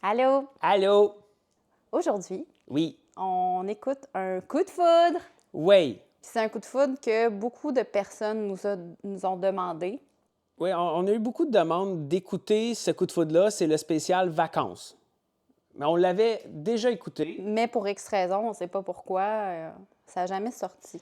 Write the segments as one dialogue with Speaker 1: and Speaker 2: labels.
Speaker 1: Allô?
Speaker 2: Allô?
Speaker 1: Aujourd'hui,
Speaker 2: Oui.
Speaker 1: on écoute un coup de foudre.
Speaker 2: Oui.
Speaker 1: C'est un coup de foudre que beaucoup de personnes nous ont demandé.
Speaker 2: Oui, on a eu beaucoup de demandes d'écouter ce coup de foudre-là. C'est le spécial vacances. Mais on l'avait déjà écouté.
Speaker 1: Mais pour X raison, on ne sait pas pourquoi, ça n'a jamais sorti.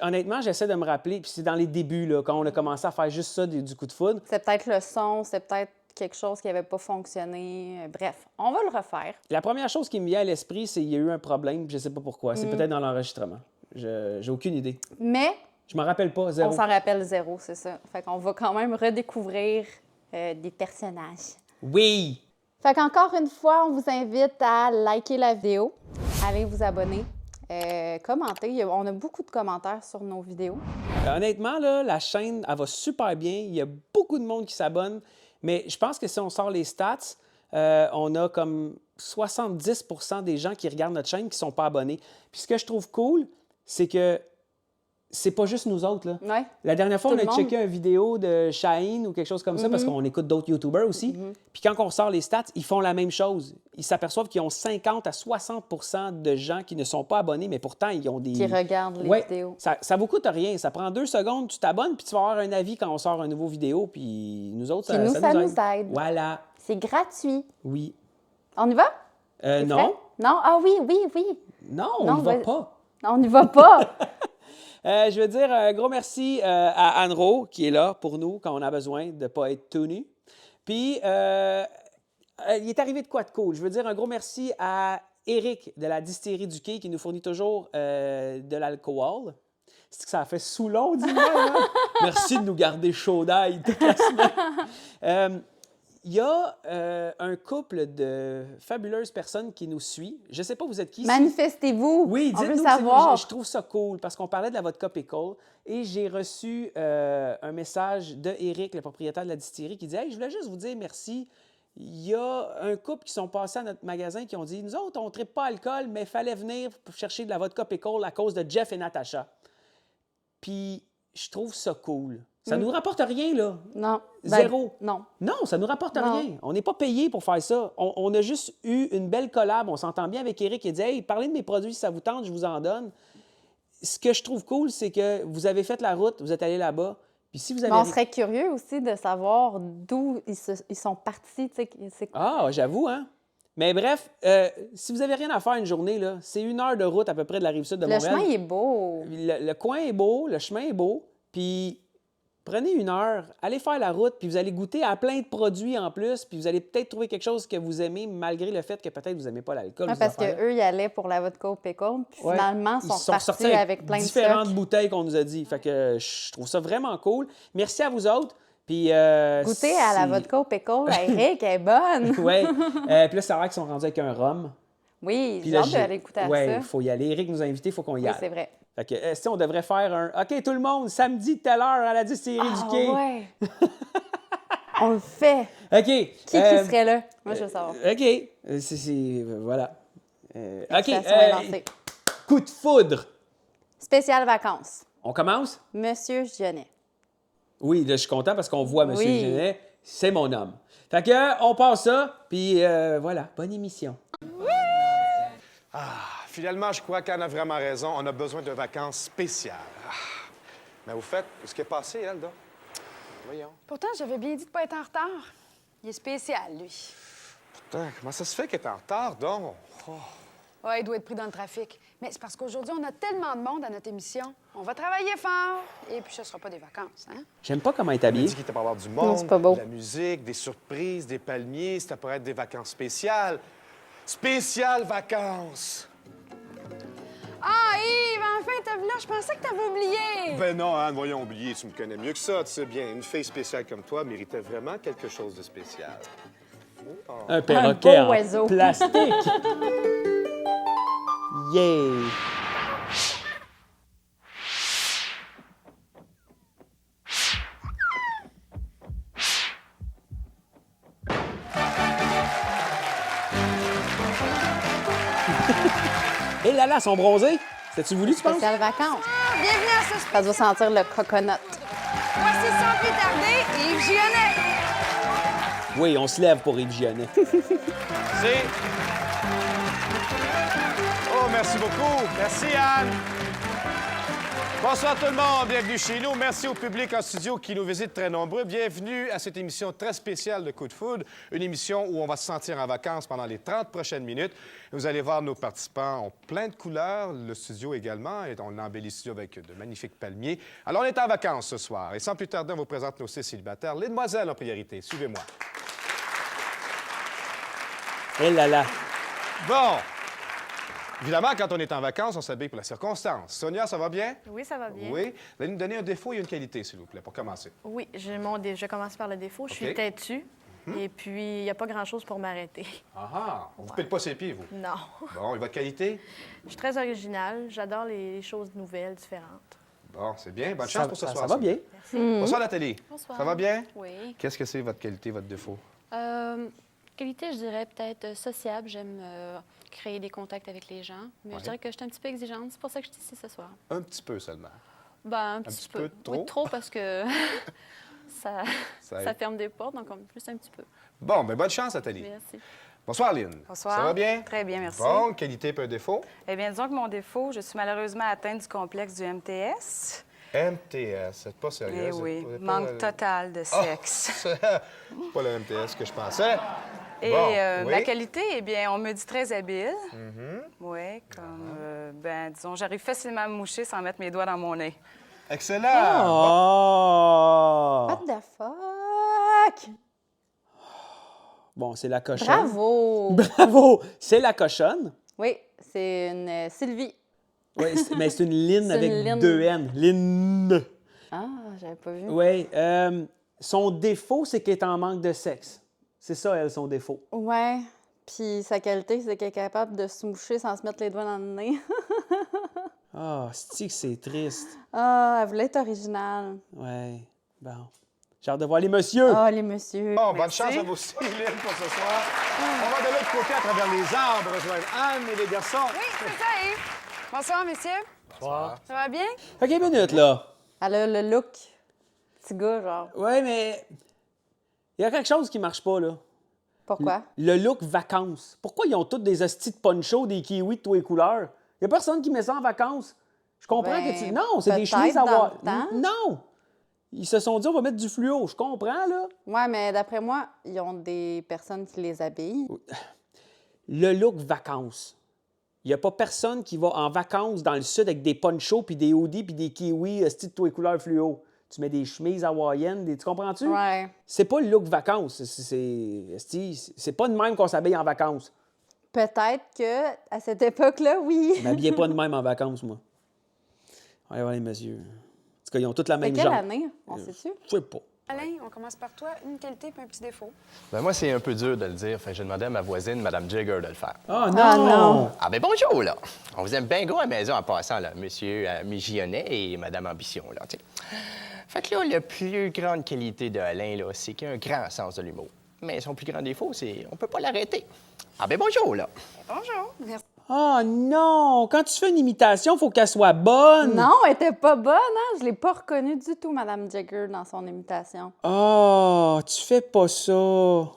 Speaker 2: Honnêtement, j'essaie de me rappeler, puis c'est dans les débuts, là, quand on a commencé à faire juste ça du coup de foudre.
Speaker 1: C'est peut-être le son, c'est peut-être quelque chose qui n'avait pas fonctionné. Bref, on va le refaire.
Speaker 2: La première chose qui me vient à l'esprit, c'est qu'il y a eu un problème, puis je ne sais pas pourquoi. C'est peut-être dans l'enregistrement. J'ai aucune idée.
Speaker 1: Mais
Speaker 2: Je m'en rappelle pas, zéro.
Speaker 1: on s'en rappelle zéro, c'est ça. Fait qu'on va quand même redécouvrir des personnages.
Speaker 2: Oui!
Speaker 1: Fait qu'encore une fois, on vous invite à liker la vidéo, allez vous abonner, commenter. On a beaucoup de commentaires sur nos vidéos.
Speaker 2: Honnêtement, là, la chaîne, elle va super bien. Il y a beaucoup de monde qui s'abonne. Mais je pense que si on sort les stats, on a comme 70 % des gens qui regardent notre chaîne qui ne sont pas abonnés. Puis ce que je trouve cool, c'est que c'est pas juste nous autres, là.
Speaker 1: Ouais.
Speaker 2: La dernière fois,
Speaker 1: Tout
Speaker 2: on a
Speaker 1: le monde.
Speaker 2: checké une vidéo de Shaheen ou quelque chose comme ça, parce qu'on écoute d'autres YouTubers aussi. Puis quand on sort les stats, ils font la même chose. Ils s'aperçoivent qu'ils ont 50 à 60 % de gens qui ne sont pas abonnés, mais pourtant, ils ont des...
Speaker 1: Qui regardent les
Speaker 2: Ouais,
Speaker 1: vidéos.
Speaker 2: Ça ne vous coûte rien. Ça prend 2 secondes, tu t'abonnes, puis tu vas avoir un avis quand on sort un nouveau vidéo, puis nous autres,
Speaker 1: Puis nous, ça nous aide.
Speaker 2: Voilà.
Speaker 1: C'est gratuit.
Speaker 2: Oui.
Speaker 1: On y va? T'es
Speaker 2: Non.
Speaker 1: prêt? Non? Ah oui, oui, oui.
Speaker 2: Non, on
Speaker 1: Non,
Speaker 2: ne va
Speaker 1: vas-y.
Speaker 2: pas.
Speaker 1: On n'y va pas.
Speaker 2: Je veux dire un gros merci à Anne-Ro qui est là pour nous quand on a besoin de ne pas être tout nu. Puis, il est arrivé de quoi de cool? Je veux dire un gros merci à Éric de la Distillerie du Quai qui nous fournit toujours de l'alcool. C'est que ça a fait sous long, dis-moi. Hein? Merci de nous garder chaud d'ail toute la semaine. Il y a un couple de fabuleuses personnes qui nous suit. Je ne sais pas, vous êtes qui?
Speaker 1: Manifestez-vous.
Speaker 2: Oui,
Speaker 1: on veut
Speaker 2: dites-nous.
Speaker 1: savoir.
Speaker 2: Je trouve ça cool parce qu'on parlait de la vodka pickle et j'ai reçu un message de Éric, le propriétaire de la distillerie, qui dit « Hey, je voulais juste vous dire merci. Il y a un couple qui sont passés à notre magasin qui ont dit « Nous autres, on ne tripe pas alcool, mais il fallait venir pour chercher de la vodka pickle à cause de Jeff et Natacha. » Puis je trouve ça cool. Ça nous rapporte rien, là.
Speaker 1: Non.
Speaker 2: Zéro.
Speaker 1: Non.
Speaker 2: Non, ça ne nous rapporte
Speaker 1: Non.
Speaker 2: rien. On n'est pas payé pour faire ça. On a juste eu une belle collab. On s'entend bien avec Éric. Il dit « Hey, parlez de mes produits si ça vous tente, je vous en donne. » Ce que je trouve cool, c'est que vous avez fait la route, vous êtes allé là-bas. Puis si vous avez...
Speaker 1: Mais on serait curieux aussi de savoir d'où ils sont partis. Tu sais,
Speaker 2: Ah, j'avoue, hein? Mais bref, si vous n'avez rien à faire une journée, là, c'est 1 heure de route à peu près de la Rive-Sud de
Speaker 1: le
Speaker 2: Montréal.
Speaker 1: chemin, il est beau.
Speaker 2: Le coin est beau, le chemin est beau. Puis prenez 1 heure, allez faire la route, puis vous allez goûter à plein de produits en plus, puis vous allez peut-être trouver quelque chose que vous aimez, malgré le fait que peut-être vous n'aimez pas l'alcool.
Speaker 1: Ouais, parce qu'eux, ils allaient pour la vodka au pickle, puis
Speaker 2: Ouais.
Speaker 1: finalement,
Speaker 2: Ils
Speaker 1: sont
Speaker 2: sont
Speaker 1: partis
Speaker 2: sortis
Speaker 1: avec plein de
Speaker 2: différentes
Speaker 1: stocks.
Speaker 2: bouteilles qu'on nous a dit. Fait que je trouve ça vraiment cool. Merci à vous autres. Puis,
Speaker 1: Goûter à la vodka au pickle, à Eric, elle est bonne.
Speaker 2: Oui. Puis là, ça a l'air qu'ils sont rendus avec un rhum.
Speaker 1: Oui,
Speaker 2: Puis
Speaker 1: j'ai
Speaker 2: là,
Speaker 1: hâte d'aller goûter à
Speaker 2: ouais,
Speaker 1: ça.
Speaker 2: il faut y aller. Eric nous a invités, il faut qu'on y
Speaker 1: Oui,
Speaker 2: aille.
Speaker 1: c'est vrai.
Speaker 2: Fait que, est-ce qu'on devrait faire un OK, tout le monde, samedi, telle heure à la distillerie du Quai?
Speaker 1: Ouais. On le fait.
Speaker 2: OK.
Speaker 1: Qui serait là? Moi, je veux savoir.
Speaker 2: OK. Voilà. OK.
Speaker 1: Invitation est lancée.
Speaker 2: Coup de foudre.
Speaker 1: Spécial vacances.
Speaker 2: On commence?
Speaker 1: Monsieur Gionnet.
Speaker 2: Oui, là, je suis content parce qu'on voit M.
Speaker 1: Oui.
Speaker 2: Genet. C'est mon homme. Fait que, on passe ça, puis voilà. Bonne émission.
Speaker 3: Finalement, je crois qu'Anne a vraiment raison. On a besoin de vacances spéciales. Mais au fait, ce qui est passé, elle, là? Voyons.
Speaker 4: Pourtant, j'avais bien dit de pas être en retard. Il est spécial, lui.
Speaker 3: Putain, comment ça se fait qu'elle est en retard, donc? Oh.
Speaker 4: Ouais, il doit être pris dans le trafic. Mais c'est parce qu'aujourd'hui, on a tellement de monde à notre émission. On va travailler fort. Et puis, ce sera pas des vacances, hein?
Speaker 2: J'aime pas comment il est
Speaker 3: Elle a
Speaker 2: habillé.
Speaker 3: dit qu'il était pour avoir du monde,
Speaker 1: c'est pas beau.
Speaker 3: de la musique, des surprises, des palmiers. C'était pour être des vacances spéciales. Spéciales vacances!
Speaker 4: Ah, Yves, enfin, t'as vu là? Je pensais que t'avais oublié.
Speaker 3: Ben non, Anne, voyons oublier, tu me connais mieux que ça, tu sais bien. Une fille spéciale comme toi méritait vraiment quelque chose de spécial.
Speaker 2: Un perroquet
Speaker 1: beau
Speaker 2: en
Speaker 1: oiseau.
Speaker 2: plastique. Yeah! Et là, là, sont bronzés. C'était-tu voulu, tu penses?
Speaker 1: Spécial vacances.
Speaker 4: Bienvenue à ce
Speaker 1: Ça doit sentir le coconut.
Speaker 4: Voici sans plus tarder, Yves Gionnet.
Speaker 2: Oui, on se lève pour Yves Gionnet.
Speaker 3: Merci. Oh, merci beaucoup. Merci, Anne. Bonsoir tout le monde, bienvenue chez nous. Merci au public en studio qui nous visite très nombreux. Bienvenue à cette émission très spéciale de Coup de foudre, une émission où on va se sentir en vacances pendant les 30 prochaines minutes. Vous allez voir nos participants ont plein de couleurs, le studio également, et on embellit le studio avec de magnifiques palmiers. Alors, on est en vacances ce soir, et sans plus tarder, on vous présente nos 6 célibataires. Les demoiselles en priorité, suivez-moi.
Speaker 2: Eh là là.
Speaker 3: Bon, évidemment, quand on est en vacances, on s'habille pour la circonstance. Sonia, ça va bien?
Speaker 5: Oui, ça va bien.
Speaker 3: Oui. Vous allez nous donner un défaut et une qualité, s'il vous plaît, pour commencer.
Speaker 5: Oui, je commence par le défaut. Je suis
Speaker 3: OK.
Speaker 5: têtue. Et puis, il n'y a pas grand-chose pour m'arrêter.
Speaker 3: Ah ah! On ne vous pète pas ses pieds, vous?
Speaker 5: Non.
Speaker 3: Bon, et votre qualité?
Speaker 5: Je suis très originale. J'adore les choses nouvelles, différentes.
Speaker 3: Bon, c'est bien. Bonne chance pour ce soir.
Speaker 2: Ça va
Speaker 3: Sonia.
Speaker 2: bien.
Speaker 3: Bonsoir, Nathalie.
Speaker 6: Bonsoir.
Speaker 3: Ça va bien?
Speaker 6: Oui.
Speaker 3: Qu'est-ce que c'est votre qualité, votre défaut?
Speaker 6: Qualité, je dirais peut-être sociable. J'aime créer des contacts avec les gens. Mais
Speaker 3: Ouais.
Speaker 6: je dirais que je suis un petit peu exigeante. C'est pour ça que je suis ici ce soir.
Speaker 3: Un petit peu seulement.
Speaker 6: Ben, un
Speaker 3: petit
Speaker 6: petit
Speaker 3: peu
Speaker 6: peu.
Speaker 3: trop?
Speaker 6: Oui, trop parce que ça,
Speaker 3: Ça
Speaker 6: ça ferme des portes, donc on plus un petit peu.
Speaker 3: Bon, bien, bonne chance, Nathalie.
Speaker 6: Merci.
Speaker 3: Bonsoir, Lynn.
Speaker 7: Bonsoir.
Speaker 3: Ça va bien?
Speaker 7: Très bien, merci.
Speaker 3: Bon, qualité et un défaut?
Speaker 7: Eh bien, disons que mon défaut, je suis malheureusement atteinte du complexe du MTS.
Speaker 3: MTS, c'est pas sérieux?
Speaker 7: Eh oui,
Speaker 3: c'est pas
Speaker 7: manque
Speaker 3: le-
Speaker 7: total de
Speaker 3: Ah,
Speaker 7: sexe.
Speaker 3: c'est pas le MTS que je pensais.
Speaker 7: Et
Speaker 3: Bon, oui.
Speaker 7: ma qualité, eh bien, on me dit très habile. Oui, comme, ben, disons, j'arrive facilement à me moucher sans mettre mes doigts dans mon nez.
Speaker 3: Excellent!
Speaker 2: Oh!
Speaker 1: What the fuck?
Speaker 2: Bon, c'est la cochonne.
Speaker 1: Bravo!
Speaker 2: Bravo! C'est la cochonne.
Speaker 1: Oui, c'est une Sylvie.
Speaker 2: Oui, mais c'est une Lynn
Speaker 1: C'est
Speaker 2: avec
Speaker 1: une Lynn.
Speaker 2: 2 N. Lynn.
Speaker 1: Ah, j'avais pas vu.
Speaker 2: Oui. Son défaut, c'est qu'elle est en manque de sexe. C'est ça, elle, son défaut.
Speaker 1: Ouais. Puis sa qualité, c'est qu'elle est capable de se moucher sans se mettre les doigts dans le nez.
Speaker 2: Ah, c'est triste.
Speaker 1: Ah, elle voulait être originale.
Speaker 2: Ouais. Bon. J'ai hâte de voir les messieurs.
Speaker 1: Ah, les messieurs.
Speaker 3: Bon, bonne
Speaker 7: Merci.
Speaker 3: chance à vous aussi, Lynn, pour ce soir. On va de l'autre côté à travers les arbres rejoindre Anne et les garçons.
Speaker 4: Oui, c'est ça, Yves. Bonsoir, messieurs. Bonsoir. Ça va bien?
Speaker 2: OK, minute, là.
Speaker 1: Elle a le look. Petit gars, genre.
Speaker 2: Ouais, mais il y a quelque chose qui marche pas, là.
Speaker 1: Pourquoi?
Speaker 2: Le look vacances. Pourquoi ils ont tous des hosties de poncho, des kiwis de toutes les couleurs? Il y a personne qui met ça en vacances. Je comprends
Speaker 1: Ben,
Speaker 2: que tu... Non, c'est des
Speaker 1: peut-être
Speaker 2: chemises à
Speaker 1: dans
Speaker 2: voir.
Speaker 1: le temps.
Speaker 2: Non! Ils se sont dit, on va mettre du fluo. Je comprends, là.
Speaker 1: Ouais, mais d'après moi, ils ont des personnes qui les habillent.
Speaker 2: Le look vacances. Il n'y a pas personne qui va en vacances dans le sud avec des ponchos, puis des hoodies, puis des kiwis, hosties de toutes les couleurs fluo. Tu mets des chemises hawaïennes, tu comprends-tu?
Speaker 1: Ouais.
Speaker 2: C'est pas le look vacances. C'est pas de même qu'on s'habille en vacances.
Speaker 1: Peut-être que à cette époque-là, oui.
Speaker 2: Je m'habillais pas de même en vacances, moi. Allez voir les messieurs. En tout cas, ils ont toutes la
Speaker 1: De
Speaker 2: même
Speaker 1: quelle
Speaker 2: jambe.
Speaker 1: année? On sait-tu?
Speaker 2: Je sais pas.
Speaker 4: Alain, on commence par toi. Une qualité puis un petit défaut.
Speaker 8: Ben moi, c'est un peu dur de le dire. Fait que j'ai demandé à ma voisine, Mme Jagger, de le faire.
Speaker 2: Ah non!
Speaker 1: Ah non!
Speaker 8: Ah ben bonjour, là! On vous aime bien gros à la maison en passant, là. Monsieur Migionnet et Mme Ambition, là, tu sais. Fait que là, la plus grande qualité de Alain, là, c'est qu'il a un grand sens de l'humour. Mais son plus grand défaut, c'est on peut pas l'arrêter. Ah ben bonjour, là!
Speaker 4: Bonjour. Merci.
Speaker 2: Ah non! Quand tu fais une imitation, faut qu'elle soit bonne!
Speaker 1: Non, elle était pas bonne, hein? Je l'ai pas reconnue du tout, Madame Jagger, dans son imitation.
Speaker 2: Ah, tu fais pas ça!
Speaker 1: Oh.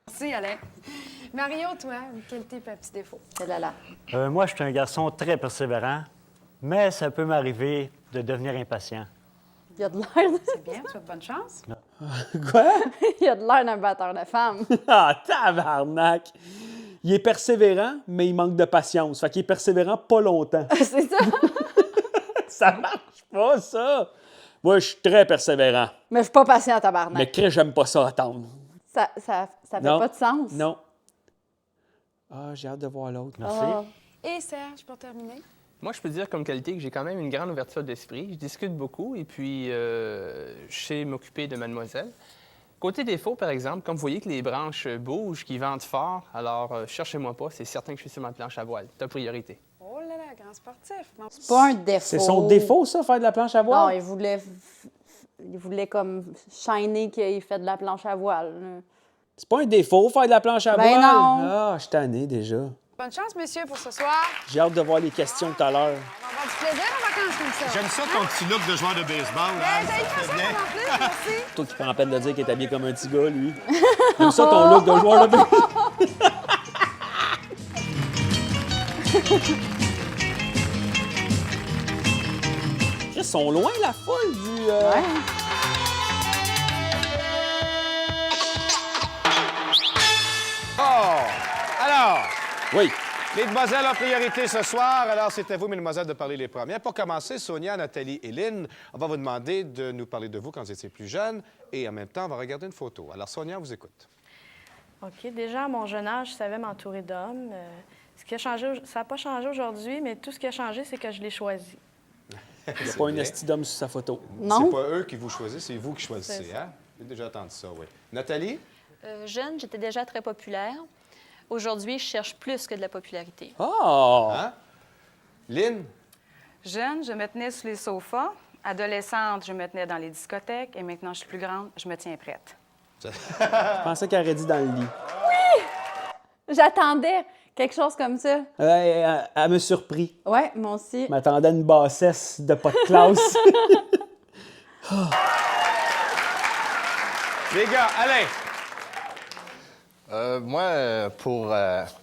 Speaker 4: Merci, Alain. Mario, toi, une qualité puis un petit défaut.
Speaker 1: C'est là.
Speaker 9: Moi, je suis un garçon très persévérant, mais ça peut m'arriver de devenir impatient.
Speaker 1: Il y a de l'air
Speaker 4: C'est bien, tu as de bonne chance.
Speaker 2: Quoi?
Speaker 1: il y a de l'air d'un batteur de femmes.
Speaker 2: Ah, tabarnak! Il est persévérant, mais il manque de patience. Fait qu'il est persévérant pas longtemps.
Speaker 1: C'est ça?
Speaker 2: Ça marche pas, ça! Moi, je suis très persévérant.
Speaker 1: Mais je suis pas patient, tabarnak.
Speaker 2: Mais crée, j'aime pas ça attendre.
Speaker 1: Ça fait
Speaker 2: Non.
Speaker 1: pas de sens.
Speaker 2: Non. Ah, j'ai hâte de voir l'autre.
Speaker 9: Merci.
Speaker 1: Ah.
Speaker 4: Et Serge, pour terminer.
Speaker 10: Moi, je peux dire comme qualité que j'ai quand même une grande ouverture d'esprit. Je discute beaucoup et puis je sais m'occuper de mademoiselle. Côté défaut, par exemple, comme vous voyez que les branches bougent, qu'ils ventent fort, alors cherchez-moi pas, c'est certain que je suis sur ma planche à voile. Top priorité.
Speaker 4: Oh là là, grand sportif. Bon.
Speaker 1: C'est pas un défaut.
Speaker 2: C'est son défaut, ça, faire de la planche à
Speaker 1: Non,
Speaker 2: voile?
Speaker 1: il voulait comme shiner qu'il fait de la planche à voile. là.
Speaker 2: C'est pas un défaut, faire de la planche à
Speaker 1: Ben
Speaker 2: voile?
Speaker 1: non.
Speaker 2: Ah, je suis tanné déjà.
Speaker 4: Bonne chance, messieurs, pour ce soir.
Speaker 2: J'ai hâte de voir les questions tout à l'heure.
Speaker 4: On va avoir du plaisir en vacances comme ça.
Speaker 3: J'aime ça ton petit look de joueur de baseball.
Speaker 4: Ben, j'ai fait ça
Speaker 3: bien.
Speaker 4: en plus, merci.
Speaker 2: Toi qui prends la peine de dire qu'il est habillé comme un petit gars, lui. Comme ça, ton look de joueur de baseball. Ils sont loin, la foule du...
Speaker 1: Ouais.
Speaker 3: Oh! Alors,
Speaker 2: Oui.
Speaker 3: les demoiselles en priorité ce soir. Alors, c'est à vous, mesdemoiselles, de parler les premières. Pour commencer, Sonia, Nathalie et Lynn, on va vous demander de nous parler de vous quand vous étiez plus jeune et en même temps, on va regarder une photo. Alors, Sonia, on vous écoute.
Speaker 5: OK. Déjà, à mon jeune âge, je savais m'entourer d'hommes. Ce qui a changé, ça n'a pas changé aujourd'hui, mais tout ce qui a changé, c'est que je l'ai choisi.
Speaker 2: Il n'y a pas un esti d'homme sur sa photo.
Speaker 1: Non.
Speaker 3: C'est pas eux qui vous choisissent, c'est vous qui choisissez, hein? J'ai déjà entendu ça, oui. Nathalie?
Speaker 6: Jeune, j'étais déjà très populaire. Aujourd'hui, je cherche plus que de la popularité.
Speaker 2: Oh!
Speaker 3: Hein? Lynn?
Speaker 7: Jeune, je me tenais sur les sofas. Adolescente, je me tenais dans les discothèques. Et maintenant, je suis plus grande, je me tiens prête.
Speaker 2: Je pensais qu'elle aurait dit dans le lit.
Speaker 1: J'attendais quelque chose comme ça.
Speaker 2: Elle me surpris.
Speaker 1: Ouais, moi aussi.
Speaker 2: Je m'attendais à une bassesse de pas de classe.
Speaker 3: Les gars, allez!
Speaker 8: Moi, pour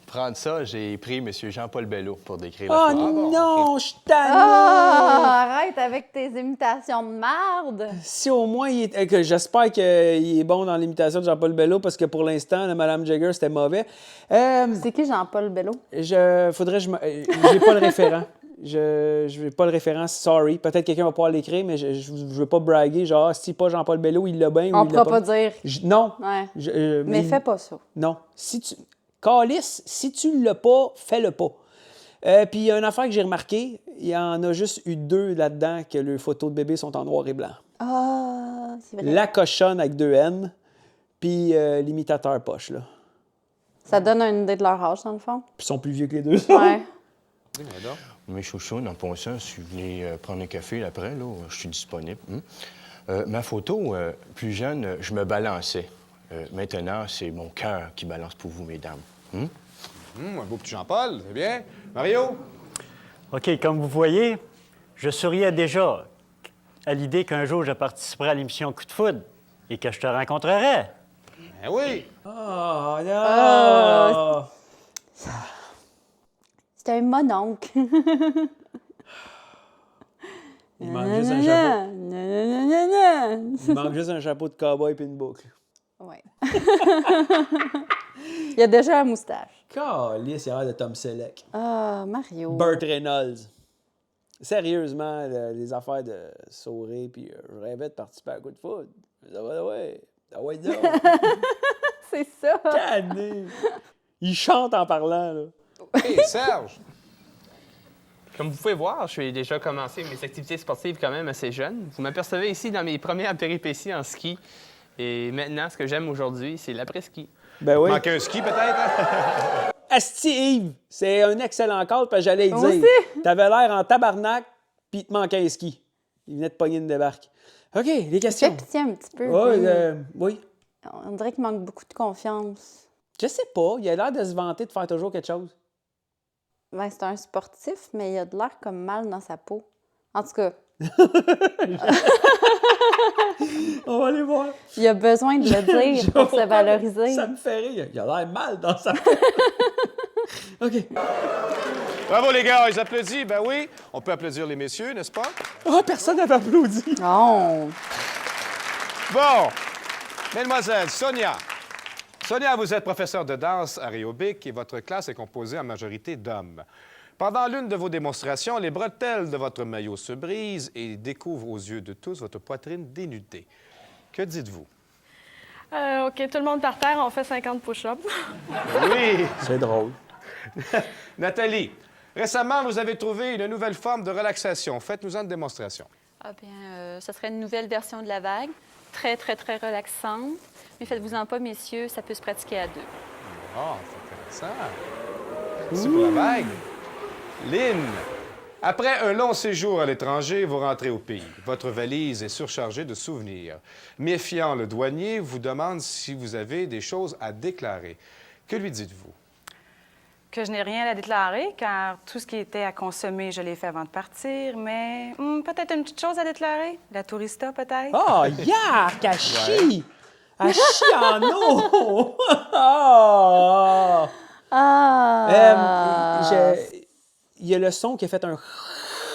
Speaker 8: prendre ça, j'ai pris M. Jean-Paul Bello pour décrire la
Speaker 2: Oh
Speaker 8: photo.
Speaker 2: non, je suis tanné!
Speaker 1: Ah, arrête avec tes imitations de marde.
Speaker 2: Si au moins, j'espère qu'il est bon dans l'imitation de Jean-Paul Bello, parce que pour l'instant, le Madame Jagger, c'était mauvais.
Speaker 1: C'est qui Jean-Paul Bello?
Speaker 2: J'ai pas le référent. Je n'ai pas le référent, sorry. Peut-être quelqu'un va pouvoir l'écrire, mais je veux pas braguer. Genre, si pas Jean-Paul Bello, il l'a bien ou
Speaker 1: On
Speaker 2: il l'a
Speaker 1: pourra pas dire.
Speaker 2: Non.
Speaker 1: Ouais.
Speaker 2: Mais
Speaker 1: fais pas ça.
Speaker 2: Non. Calice, si tu l'as pas, fais-le pas. Puis il y a une affaire que j'ai remarqué, il y en a juste eu 2 là-dedans que les photos de bébés sont en noir et blanc.
Speaker 1: Ah, c'est vrai.
Speaker 2: La cochonne avec 2 N, puis l'imitateur poche, là.
Speaker 1: Ça donne une idée de leur âge, dans le fond.
Speaker 2: Puis ils sont plus vieux que les 2.
Speaker 1: Ouais.
Speaker 8: Mes chouchous, en passant, si vous voulez prendre un café après, là, je suis disponible. Ma photo, plus jeune, je me balançais. Maintenant, c'est mon cœur qui balance pour vous, mesdames.
Speaker 3: Un beau petit Jean-Paul, c'est bien. Mario?
Speaker 9: OK, comme vous voyez, je souriais déjà à l'idée qu'un jour, je participerai à l'émission Coup de foudre et que je te rencontrerai.
Speaker 3: Ben oui!
Speaker 2: Oh non!
Speaker 1: C'est un mononcle.
Speaker 2: Il manque juste un chapeau. Il manque juste un chapeau de cow-boy et une boucle.
Speaker 1: Ouais. Il y a déjà la moustache.
Speaker 2: Calice, il a l'air de Tom Selleck.
Speaker 1: Ah, Mario.
Speaker 2: Burt Reynolds. Sérieusement, les affaires de sourire, puis je rêvais de participer à Coup de foudre. Ouais.
Speaker 1: C'est ça.
Speaker 2: Tanné. Il chante en parlant, là.
Speaker 3: Hey, Serge!
Speaker 10: Comme vous pouvez voir, je suis déjà commencé mes activités sportives quand même assez jeune. Vous m'apercevez ici dans mes premières péripéties en ski. Et maintenant, ce que j'aime aujourd'hui, c'est l'après-ski.
Speaker 2: Ben oui.
Speaker 3: Manque un ski, peut-être? Hein?
Speaker 2: Asti Yves, c'est un excellent call, parce que j'allais le
Speaker 1: Moi
Speaker 2: dire.
Speaker 1: aussi.
Speaker 2: T'avais l'air en tabarnak, puis il te manquait un ski. Il venait de pogner une débarque. OK, les
Speaker 1: Fais
Speaker 2: questions.
Speaker 1: pitié un petit peu.
Speaker 2: Oui.
Speaker 1: On dirait qu'il manque beaucoup de confiance.
Speaker 2: Je sais pas, il a l'air de se vanter de faire toujours quelque chose.
Speaker 1: Ben, c'est un sportif, mais il a de l'air comme mal dans sa peau. En tout cas,
Speaker 2: On va aller voir.
Speaker 1: il a besoin de le dire pour se valoriser.
Speaker 2: Ça me fait rire. Il a l'air mal dans sa OK.
Speaker 3: Bravo, les gars, ils applaudissent. Ben oui, on peut applaudir les messieurs, n'est-ce pas?
Speaker 2: Oh, personne n'avait applaudi.
Speaker 1: Non.
Speaker 3: Bon, mesdemoiselles, Sonia. Sonia, vous êtes professeure de danse à Réaubic et votre classe est composée en majorité d'hommes. Pendant l'une de vos démonstrations, les bretelles de votre maillot se brisent et découvrent aux yeux de tous votre poitrine dénudée. Que dites-vous?
Speaker 5: OK, tout le monde par terre, on fait 50 push-ups.
Speaker 3: Oui!
Speaker 2: C'est drôle.
Speaker 3: Nathalie, récemment, vous avez trouvé une nouvelle forme de relaxation. Faites-nous une démonstration.
Speaker 6: Ah bien, ça serait une nouvelle version de la vague, très, très, très relaxante. Mais faites-vous-en pas, messieurs, ça peut se pratiquer à 2.
Speaker 3: Ah, c'est intéressant. Merci pour la vague. Lynn, après un long séjour à l'étranger, vous rentrez au pays. Votre valise est surchargée de souvenirs. Méfiant, le douanier vous demande si vous avez des choses à déclarer. Que lui dites-vous?
Speaker 7: que je n'ai rien à déclarer, car tout ce qui était à consommer, je l'ai fait avant de partir, mais peut-être une petite chose à déclarer. La tourista, peut-être.
Speaker 2: Oh, yark! Elle chie! Elle chie en eau! Oh! Il y a le son qui a fait un...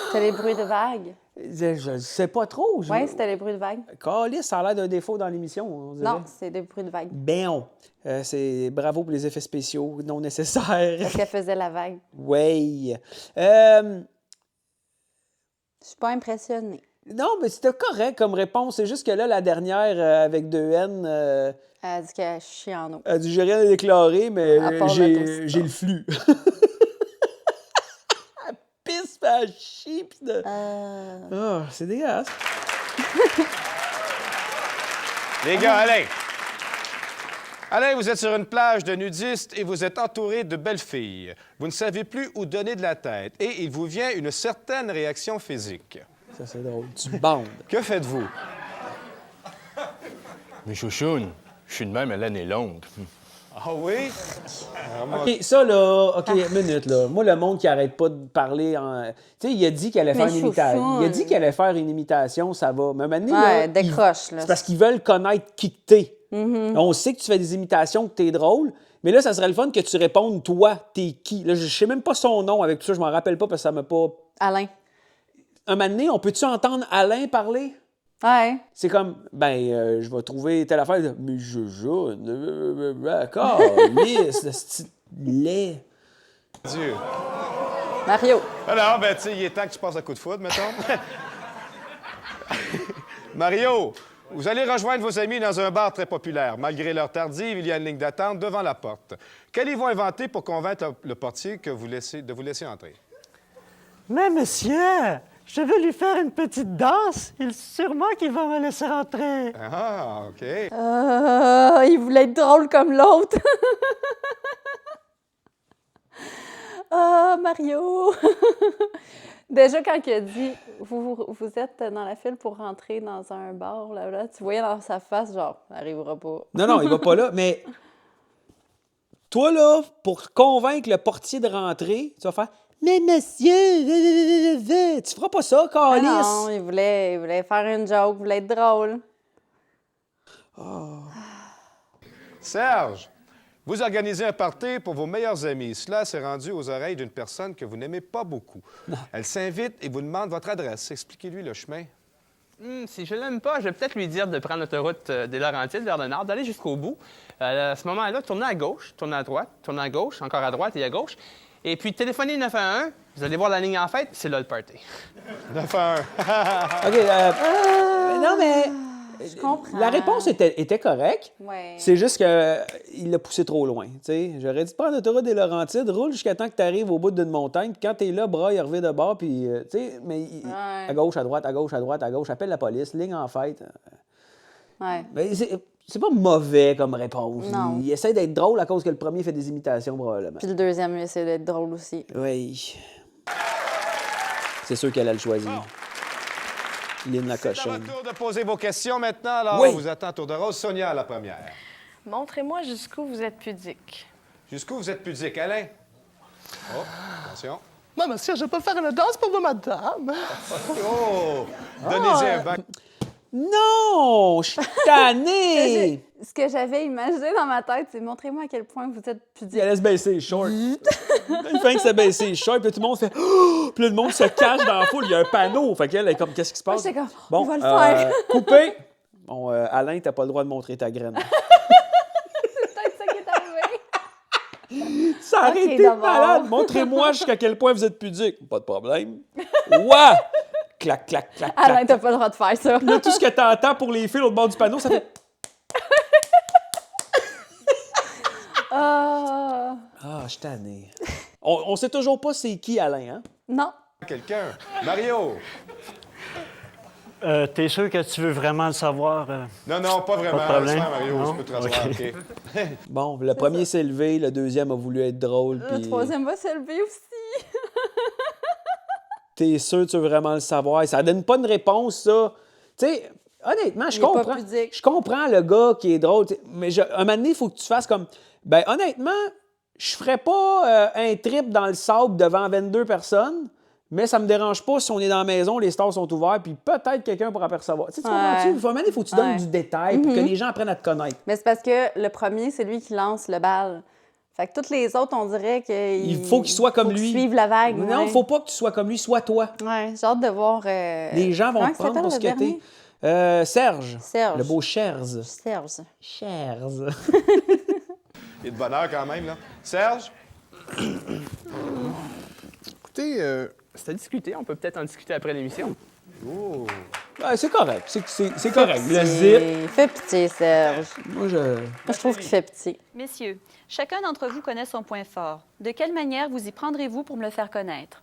Speaker 1: C'était les bruits de vagues.
Speaker 2: Je ne sais pas trop.
Speaker 1: Oui, c'était les bruits de vagues.
Speaker 2: Calice, ça a l'air d'un défaut dans l'émission, on dirait.
Speaker 1: Non, c'est des bruits de vagues.
Speaker 2: Ben, c'est bravo pour les effets spéciaux non nécessaires.
Speaker 1: Parce qu'elle faisait la vague.
Speaker 2: Oui.
Speaker 1: Je suis pas impressionnée.
Speaker 2: Non, mais c'était correct comme réponse. C'est juste que là, la dernière, avec 2 N,
Speaker 1: Elle a dit qu'elle chie en eau.
Speaker 2: elle a dit j'ai rien à déclarer, mais
Speaker 1: À part
Speaker 2: j'ai
Speaker 1: l'autostop.
Speaker 2: le flux. Elle pisse, puis elle chie, puis de... Ah, c'est dégueulasse.
Speaker 3: Les gars, Alain. Alain, vous êtes sur une plage de nudistes et vous êtes entouré de belles filles. Vous ne savez plus où donner de la tête et il vous vient une certaine réaction physique.
Speaker 2: Ça, c'est drôle. Tu bandes.
Speaker 3: Que faites-vous?
Speaker 8: Mais chouchoune, je suis de même, Hélène est longue.
Speaker 3: Ah oui?
Speaker 2: OK, ça, là, OK, minute, là. Moi, le monde qui arrête pas de parler en... Tu sais, il a dit qu'il allait faire une imitation. Il a dit qu'il allait faire une imitation, ça va. Mais maintenant, là,
Speaker 1: décroche, là.
Speaker 2: c'est parce qu'ils veulent connaître qui que t'es. On sait que tu fais des imitations, que t'es drôle, mais là, ça serait le fun que tu répondes, toi, t'es qui? Là, je sais même pas son nom avec tout ça, je m'en rappelle pas parce que ça m'a pas...
Speaker 1: Alain.
Speaker 2: Un moment donné, on peut-tu entendre Alain parler?
Speaker 1: Ouais.
Speaker 2: C'est comme, je vais trouver telle affaire. Mais je d'accord, lisse, lait.
Speaker 3: Dieu.
Speaker 1: Mario.
Speaker 3: Alors, ben, tu sais, il est temps que tu passes un coup de foudre, mettons. Mario, vous allez rejoindre vos amis dans un bar très populaire. Malgré l'heure tardive, il y a une ligne d'attente devant la porte. Qu'allez-vous inventer pour convaincre le portier de vous laisser entrer?
Speaker 9: Mais monsieur, je veux lui faire une petite danse. Sûrement qu'il va me laisser rentrer.
Speaker 3: Ah, OK.
Speaker 1: Il voulait être drôle comme l'autre. Mario! Déjà, quand il a dit vous êtes dans la file pour rentrer dans un bar, là, tu voyais dans sa face, genre, ça n'arrivera pas.
Speaker 2: Non, il va pas là, mais toi, là, pour convaincre le portier de rentrer, tu vas faire mais monsieur, tu feras pas ça, Calice.
Speaker 1: Non, il voulait faire une joke, il voulait être drôle.
Speaker 3: Serge, vous organisez un party pour vos meilleurs amis. Cela s'est rendu aux oreilles d'une personne que vous n'aimez pas beaucoup. Elle s'invite et vous demande votre adresse. Expliquez-lui le chemin.
Speaker 10: Si je l'aime pas, je vais peut-être lui dire de prendre l'autoroute des Laurentides vers le nord, d'aller jusqu'au bout. À ce moment-là, tourner à gauche, tourner à droite, tourner à gauche, encore à droite et à gauche. Et puis téléphoner 911, vous allez voir la ligne en fait, c'est là le party.
Speaker 3: 911.
Speaker 2: OK, non, mais...
Speaker 1: Je comprends.
Speaker 2: La réponse était correcte.
Speaker 1: Ouais.
Speaker 2: C'est juste qu'il l'a poussé trop loin. T'sais. J'aurais dit prendre l'autoroute des Laurentides, roule jusqu'à temps que tu arrives au bout d'une montagne, puis quand tu es là, bras, il revient de bord, puis, à gauche, à droite, à gauche, à droite, à gauche, appelle la police, ligne en fait.
Speaker 1: Ouais.
Speaker 2: Mais c'est pas mauvais comme réponse.
Speaker 1: Non.
Speaker 2: Il essaie d'être drôle à cause que le premier fait des imitations, probablement.
Speaker 1: Puis le deuxième, il essaie d'être drôle aussi.
Speaker 2: Oui. C'est sûr qu'elle a le choisi. Lynn la
Speaker 3: C'est à
Speaker 2: cochonne.
Speaker 3: votre tour de poser vos questions maintenant. Alors,
Speaker 2: Oui.
Speaker 3: on vous attend tour de rose. Sonia, la première.
Speaker 5: Montrez-moi jusqu'où vous êtes pudique.
Speaker 3: Jusqu'où vous êtes pudique, Alain? Oh, attention.
Speaker 8: Non, monsieur, je peux faire une danse pour vous, madame.
Speaker 3: Oh! Donnez-y un bac.
Speaker 2: Non! Je suis tanné!
Speaker 1: Ce que j'avais imaginé dans ma tête, c'est montrez-moi à quel point vous êtes pudique.
Speaker 2: Elle laisse baisser les shorts. Il fait que ça baisser les shorts, puis tout le monde fait oh! Puis là, le monde se cache dans la foule. Il y a un panneau. Fait qu'elle est comme, qu'est-ce qui se passe?
Speaker 1: Moi, j'étais comme,
Speaker 2: Bon,
Speaker 1: on va le faire.
Speaker 2: Coupé. Bon, Alain, t'as pas le droit de montrer ta graine.
Speaker 1: C'est peut-être ça qui est arrivé.
Speaker 2: Ça aurait
Speaker 1: Ok,
Speaker 2: été
Speaker 1: d'abord.
Speaker 2: malade. Montrez-moi jusqu'à quel point vous êtes pudique. Pas de problème. Ouah! Clac, clac, clac,
Speaker 1: Alain,
Speaker 2: clac.
Speaker 1: t'as pas le droit de faire ça.
Speaker 2: Là, tout ce que t'entends pour les filles au bord du panneau, ça fait...
Speaker 1: Ah.
Speaker 2: Ah, je suis tanné. On sait toujours pas c'est qui, Alain, hein?
Speaker 1: Non.
Speaker 3: Quelqu'un. Mario.
Speaker 9: T'es sûr que tu veux vraiment le savoir?
Speaker 3: Non, non, pas vraiment.
Speaker 9: Pas de problème.
Speaker 3: Laisse faire, Mario,
Speaker 9: Non?
Speaker 3: je peux te rasseoir,
Speaker 9: OK.
Speaker 3: OK.
Speaker 2: Bon, le premier s'est levé, le deuxième a voulu être drôle,
Speaker 1: Le
Speaker 2: puis...
Speaker 1: troisième va se lever aussi.
Speaker 2: T'es sûr que tu veux vraiment le savoir? Ça donne pas une réponse, ça. Tu sais, honnêtement, je
Speaker 1: Il est pas
Speaker 2: comprends.
Speaker 1: pudique.
Speaker 2: Je comprends le gars qui est drôle, mais un moment donné, il faut que tu fasses comme... Ben honnêtement, je ferais pas un trip dans le sable devant 22 personnes, mais ça me dérange pas si on est dans la maison, les stores sont ouverts, puis peut-être quelqu'un pourra apercevoir. Tu sais, tu comprends-tu? Il faut que tu donnes du détail pour que les gens apprennent à te connaître.
Speaker 1: Mais c'est parce que le premier, c'est lui qui lance le bal. Fait que toutes les autres, on dirait qu'il
Speaker 2: faut qu'il soit comme lui.
Speaker 1: Suivre la vague.
Speaker 2: Non, faut pas que tu sois comme lui, sois toi.
Speaker 1: Ouais, j'ai hâte de voir.
Speaker 2: Les gens vont te prendre pour ce que t'es. Serge.
Speaker 1: Serge.
Speaker 2: Le beau Cherz.
Speaker 1: Serge.
Speaker 2: Cherz.
Speaker 3: Et de bonheur quand même, là. Serge?
Speaker 10: Écoutez, c'est à discuter. On peut peut-être en discuter après l'émission.
Speaker 3: Oh!
Speaker 2: C'est correct. C'est correct. Le zip.
Speaker 1: Fais pitié, Serge.
Speaker 2: Moi,
Speaker 1: je trouve qu'il fait petit.
Speaker 6: Messieurs, chacun d'entre vous connaît son point fort. De quelle manière vous y prendrez-vous pour me le faire connaître?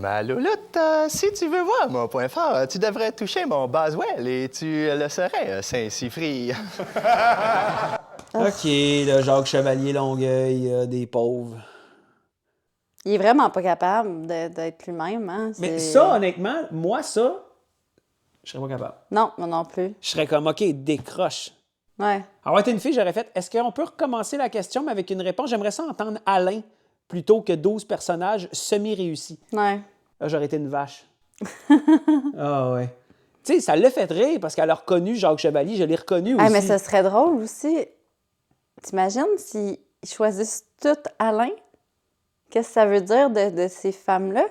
Speaker 8: Ma louloute, si tu veux voir mon point fort, tu devrais toucher mon Boswell et tu le saurais, Saint-Cypri.
Speaker 2: OK, le Jacques Chevalier Longueuil, des pauvres.
Speaker 1: Il est vraiment pas capable d'être lui-même. Hein?
Speaker 2: Mais ça, honnêtement, moi, ça, je serais pas capable.
Speaker 1: Non, moi non plus.
Speaker 2: Je serais comme, OK, décroche.
Speaker 1: Ouais.
Speaker 2: Alors, été une fille, j'aurais fait, est-ce qu'on peut recommencer la question, mais avec une réponse? J'aimerais ça entendre Alain plutôt que 12 personnages semi-réussis.
Speaker 1: Ouais.
Speaker 2: Là, j'aurais été une vache. Ah ouais. Tu sais, ça l'a fait rire parce qu'elle a reconnu Jacques Chevalier, je l'ai reconnu aussi.
Speaker 1: Ah, mais ça serait drôle aussi. T'imagines s'ils choisissent tout Alain? Qu'est-ce que ça veut dire de ces femmes-là?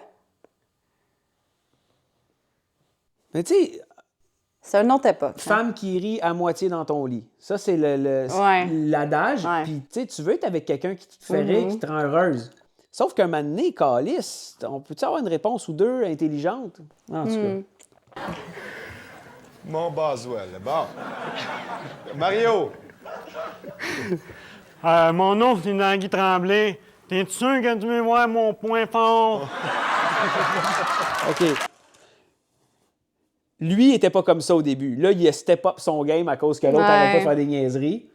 Speaker 2: Mais tu sais...
Speaker 1: C'est une autre époque.
Speaker 2: Femme qui rit à moitié dans ton lit. Ça, c'est l'adage.
Speaker 1: Ouais.
Speaker 2: Puis, tu sais, tu veux être avec quelqu'un qui te fait rire, qui te rend heureuse. Sauf qu'un moment donné, câlisse, on peut-tu avoir une réponse ou deux intelligente? En tout cas.
Speaker 3: Mon Boswell. Bon. Mario.
Speaker 9: Mon nom, c'est Nagui Tremblay. T'es sûr que tu veux voir mon point fort?
Speaker 2: OK. Lui, il était pas comme ça au début. Là, il a step up son game à cause que l'autre arrête pas de faire des niaiseries.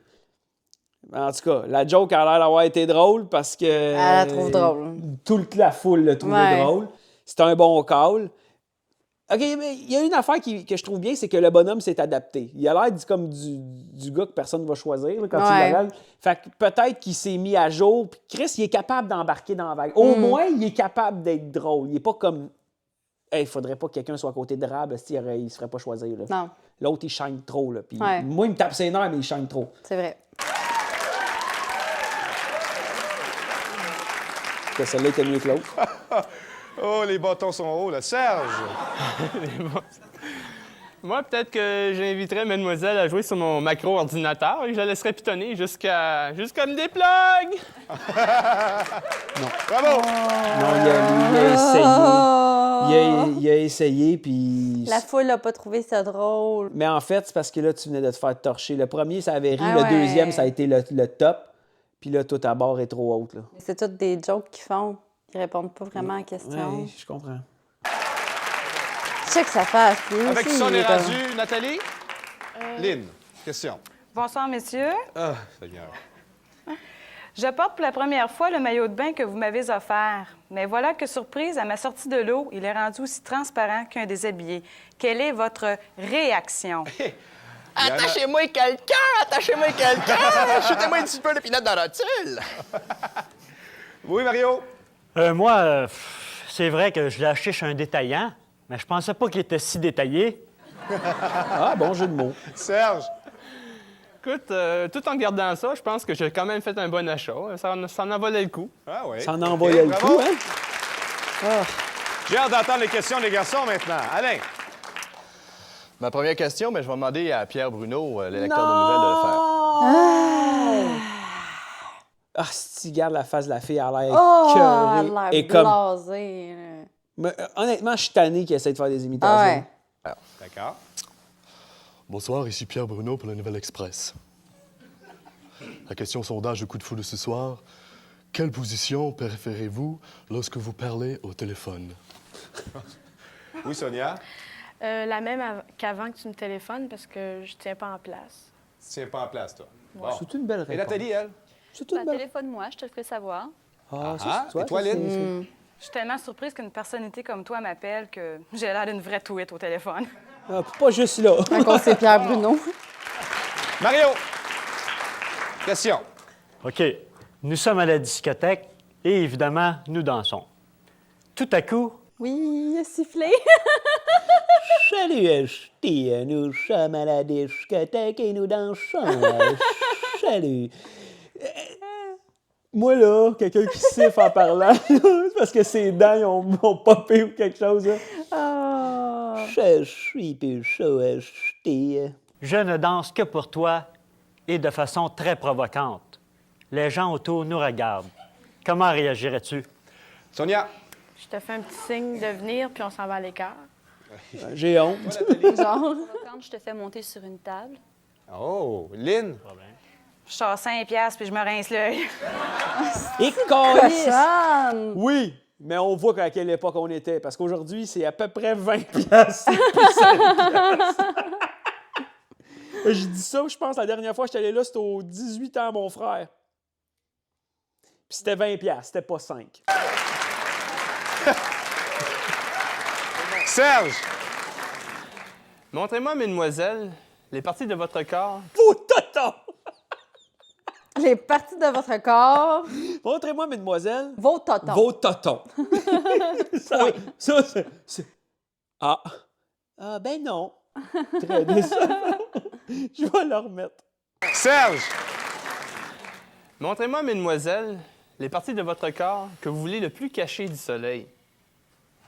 Speaker 2: En tout cas, la joke a l'air d'avoir été drôle parce que...
Speaker 1: Elle la trouve drôle.
Speaker 2: Toute la foule l'a trouvé drôle. C'était un bon call. OK, mais il y a une affaire que je trouve bien, c'est que le bonhomme s'est adapté. Il a l'air comme du gars que personne ne va choisir là, quand il l'appelle. Fait que peut-être qu'il s'est mis à jour. Puis Chris, il est capable d'embarquer dans la vague. Au moins, il est capable d'être drôle. Il n'est pas comme... Il faudrait pas que quelqu'un soit à côté de Rab, il ne se ferait pas choisir. Là.
Speaker 1: Non.
Speaker 2: L'autre, il shine trop. Là. Puis moi, il me tape ses nerfs, mais il shine trop.
Speaker 1: C'est vrai.
Speaker 2: Que celle-là était mieux que l'autre.
Speaker 3: Oh, les bâtons sont hauts, là. Serge!
Speaker 10: Moi, peut-être que j'inviterais mademoiselle à jouer sur mon macro-ordinateur et que je la laisserais pitonner jusqu'à me déplugue!
Speaker 2: Non.
Speaker 3: Bravo!
Speaker 2: Non, il a essayé. Il a essayé, puis...
Speaker 1: La foule n'a pas trouvé ça drôle.
Speaker 2: Mais en fait, c'est parce que là, tu venais de te faire torcher. Le premier, ça avait ri. Le deuxième, ça a été le top. Puis là, toute ta barre est trop haute. Là.
Speaker 1: C'est toutes des jokes qu'ils font. Ils répondent pas vraiment à la question.
Speaker 2: Oui, je comprends.
Speaker 1: Je sais que ça fait assez.
Speaker 3: Avec qui on est rendu, Nathalie? Lynn, question.
Speaker 7: Bonsoir, messieurs.
Speaker 3: Ah, Seigneur.
Speaker 7: Je porte pour la première fois le maillot de bain que vous m'avez offert. Mais voilà que, surprise, à ma sortie de l'eau, il est rendu aussi transparent qu'un déshabillé. Quelle est votre réaction?
Speaker 8: Attachez-moi quelqu'un! Attachez-moi quelqu'un! Shootez-moi un petit peu de pinot dans la rotule!
Speaker 3: Oui, Mario?
Speaker 9: Moi, c'est vrai que je l'ai acheté chez un détaillant, mais je pensais pas qu'il était si détaillé.
Speaker 2: Ah, bon jeu de mots.
Speaker 3: Serge?
Speaker 10: Écoute, tout en gardant ça, je pense que j'ai quand même fait un bon achat. Ça en valait le coup.
Speaker 3: Ah oui.
Speaker 2: Ça en envoyait le coup, hein?
Speaker 3: Ah. J'ai hâte d'entendre les questions des garçons maintenant. Alain?
Speaker 8: Ma première question, mais je vais demander à Pierre Bruno, le lecteur de nouvelles, de le faire.
Speaker 2: Ah, si tu regardes la face de la fille, elle a l'air
Speaker 1: Elle
Speaker 2: écœurée.
Speaker 1: a
Speaker 2: Et
Speaker 1: l'air
Speaker 2: comme...
Speaker 1: blasée.
Speaker 2: Mais, honnêtement, je suis tanné qui essaie de faire des imitations.
Speaker 1: Ah ouais.
Speaker 3: D'accord.
Speaker 11: Bonsoir, ici Pierre Bruno pour le Nouvelle Express. La question sondage de Coup de Foudre de ce soir. Quelle position préférez-vous lorsque vous parlez au téléphone?
Speaker 3: Oui, Sonia?
Speaker 5: La même qu'avant que tu me téléphones parce que je tiens pas en place.
Speaker 3: Tu tiens pas en place, toi.
Speaker 6: Ouais.
Speaker 2: C'est une belle réponse.
Speaker 3: Et Nathalie, elle?
Speaker 6: Téléphone-moi, je te le ferai savoir.
Speaker 2: Ah,
Speaker 3: et toi, Lynn?
Speaker 7: Je suis tellement surprise qu'une personnalité comme toi m'appelle que j'ai l'air d'une vraie tweet au téléphone.
Speaker 2: Ah, pas juste là.
Speaker 1: Fait qu'on sait Pierre Bruno.
Speaker 3: Mario! Question.
Speaker 9: OK. Nous sommes à la discothèque et évidemment, nous dansons. Tout à coup,
Speaker 1: Oui, il a sifflé.
Speaker 2: Salut, Esti, nous sommes à la discothèque et nous dansons. Salut. Moi, là, quelqu'un qui siffle en parlant, c'est parce que ses dents ils ont popé ou quelque chose. Là.
Speaker 1: Oh.
Speaker 2: Je suis plus chaud, Esti.
Speaker 9: je ne danse que pour toi et de façon très provocante. Les gens autour nous regardent. Comment réagirais-tu?
Speaker 3: Sonia.
Speaker 5: Je te fais un petit signe de venir, puis on s'en va à l'écart.
Speaker 2: J'ai honte.
Speaker 1: Genre.
Speaker 6: Quand je te fais monter sur une table,
Speaker 3: Oh, Lynn.
Speaker 7: Je sors 5 piastres puis je me rince l'œil.
Speaker 2: Et câlisse!
Speaker 1: Cochonne!
Speaker 2: Oui, mais on voit à quelle époque on était, parce qu'aujourd'hui, c'est à peu près 20 piastres. Puis 5 piastres. Je dis ça, je pense, la dernière fois que j'étais allé là, c'était aux 18 ans, mon frère. Puis c'était 20 piastres, c'était pas 5.
Speaker 3: Serge.
Speaker 10: Montrez-moi, mesdemoiselles, les parties de votre corps.
Speaker 2: Vos totons!
Speaker 1: Les parties de votre corps,
Speaker 2: Montrez-moi, mesdemoiselles,
Speaker 1: vos totons.
Speaker 2: vos totons. ça, c'est... Ah. Ah, ben non. Très décevant. Je vais le remettre.
Speaker 3: Serge.
Speaker 10: Montrez-moi, mesdemoiselles, les parties de votre corps que vous voulez le plus cacher du soleil.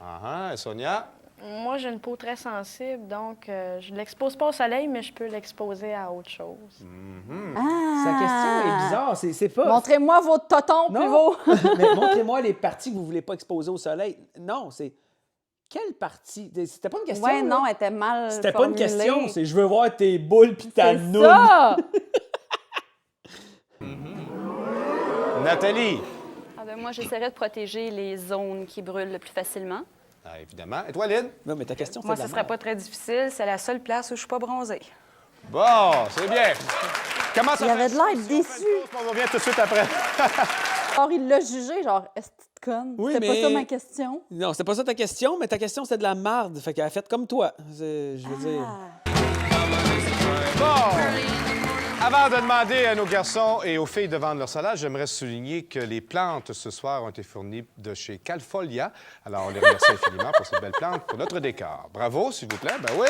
Speaker 3: Ah, Sonia.
Speaker 5: Moi, j'ai une peau très sensible, donc je ne l'expose pas au soleil, mais je peux l'exposer à autre chose.
Speaker 2: Sa question est bizarre, c'est pas...
Speaker 1: Montrez-moi vos totons plus
Speaker 2: Non.
Speaker 1: beaux.
Speaker 2: Mais montrez-moi les parties que vous voulez pas exposer au soleil. Non, c'est... Quelle partie? C'était pas une question,
Speaker 1: Ouais,
Speaker 2: là?
Speaker 1: non, elle était mal
Speaker 2: C'était pas une
Speaker 1: formulée.
Speaker 2: question, c'est je veux voir tes boules pis ta
Speaker 1: C'est
Speaker 2: noune.
Speaker 1: ça!
Speaker 3: Nathalie.
Speaker 6: ah ben moi, j'essaierais de protéger les zones qui brûlent le plus facilement.
Speaker 3: Ah, évidemment. Et toi, Lynn?
Speaker 2: Non, mais ta question, c'est
Speaker 7: Moi,
Speaker 2: de la
Speaker 7: ce serait
Speaker 2: merde.
Speaker 7: pas très difficile. C'est la seule place où je suis pas bronzée.
Speaker 3: Bon, c'est bien. Comment ça
Speaker 1: Il
Speaker 3: fait?
Speaker 1: avait de l'air
Speaker 3: On fait une
Speaker 1: déçu.
Speaker 3: pause, On revient tout de suite après.
Speaker 1: Genre, il l'a jugé, genre, est-ce que tu te connes?
Speaker 2: Oui,
Speaker 1: C'était
Speaker 2: mais-
Speaker 1: pas ça ma question.
Speaker 2: Non, c'était pas ça ta question, mais ta question, c'était de la marde. Fait qu'elle a fait comme toi. Je veux dire...
Speaker 3: Bon. Avant de demander à nos garçons et aux filles de vendre leur salade, j'aimerais souligner que les plantes ce soir ont été fournies de chez Calfolia. Alors, on les remercie infiniment pour ces belles plantes, pour notre décor. Bravo, s'il vous plaît. Ben oui.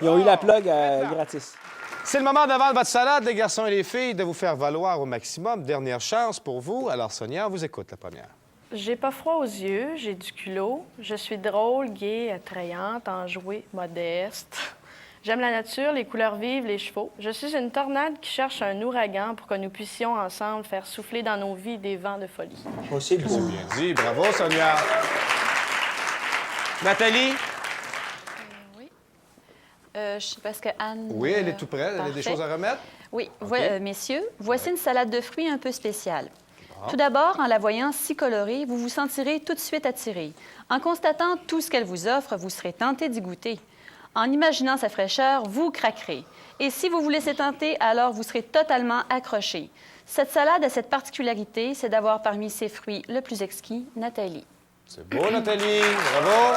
Speaker 2: Ils ont eu la plug gratis.
Speaker 3: C'est le moment de vendre votre salade, les garçons et les filles, de vous faire valoir au maximum. Dernière chance pour vous. Alors, Sonia, on vous écoute la première.
Speaker 5: J'ai pas froid aux yeux, j'ai du culot. Je suis drôle, gaie, attrayante, enjouée, modeste. J'aime la nature, les couleurs vives, les chevaux. Je suis une tornade qui cherche un ouragan pour que nous puissions ensemble faire souffler dans nos vies des vents de folie.
Speaker 3: C'est bien dit. Bravo, Sonia. Nathalie?
Speaker 6: Je sais pas ce que Anne...
Speaker 3: Oui, elle est tout prête. Elle a des
Speaker 6: parfait.
Speaker 3: choses à remettre?
Speaker 6: Oui, messieurs, voici une salade de fruits un peu spéciale. Tout d'abord, en la voyant si colorée, vous vous sentirez tout de suite attiré. En constatant tout ce qu'elle vous offre, vous serez tenté d'y goûter. En imaginant sa fraîcheur, vous craquerez. Et si vous vous laissez tenter, alors vous serez totalement accroché. Cette salade a cette particularité, c'est d'avoir parmi ses fruits le plus exquis, Nathalie.
Speaker 3: C'est beau, Nathalie. Bravo.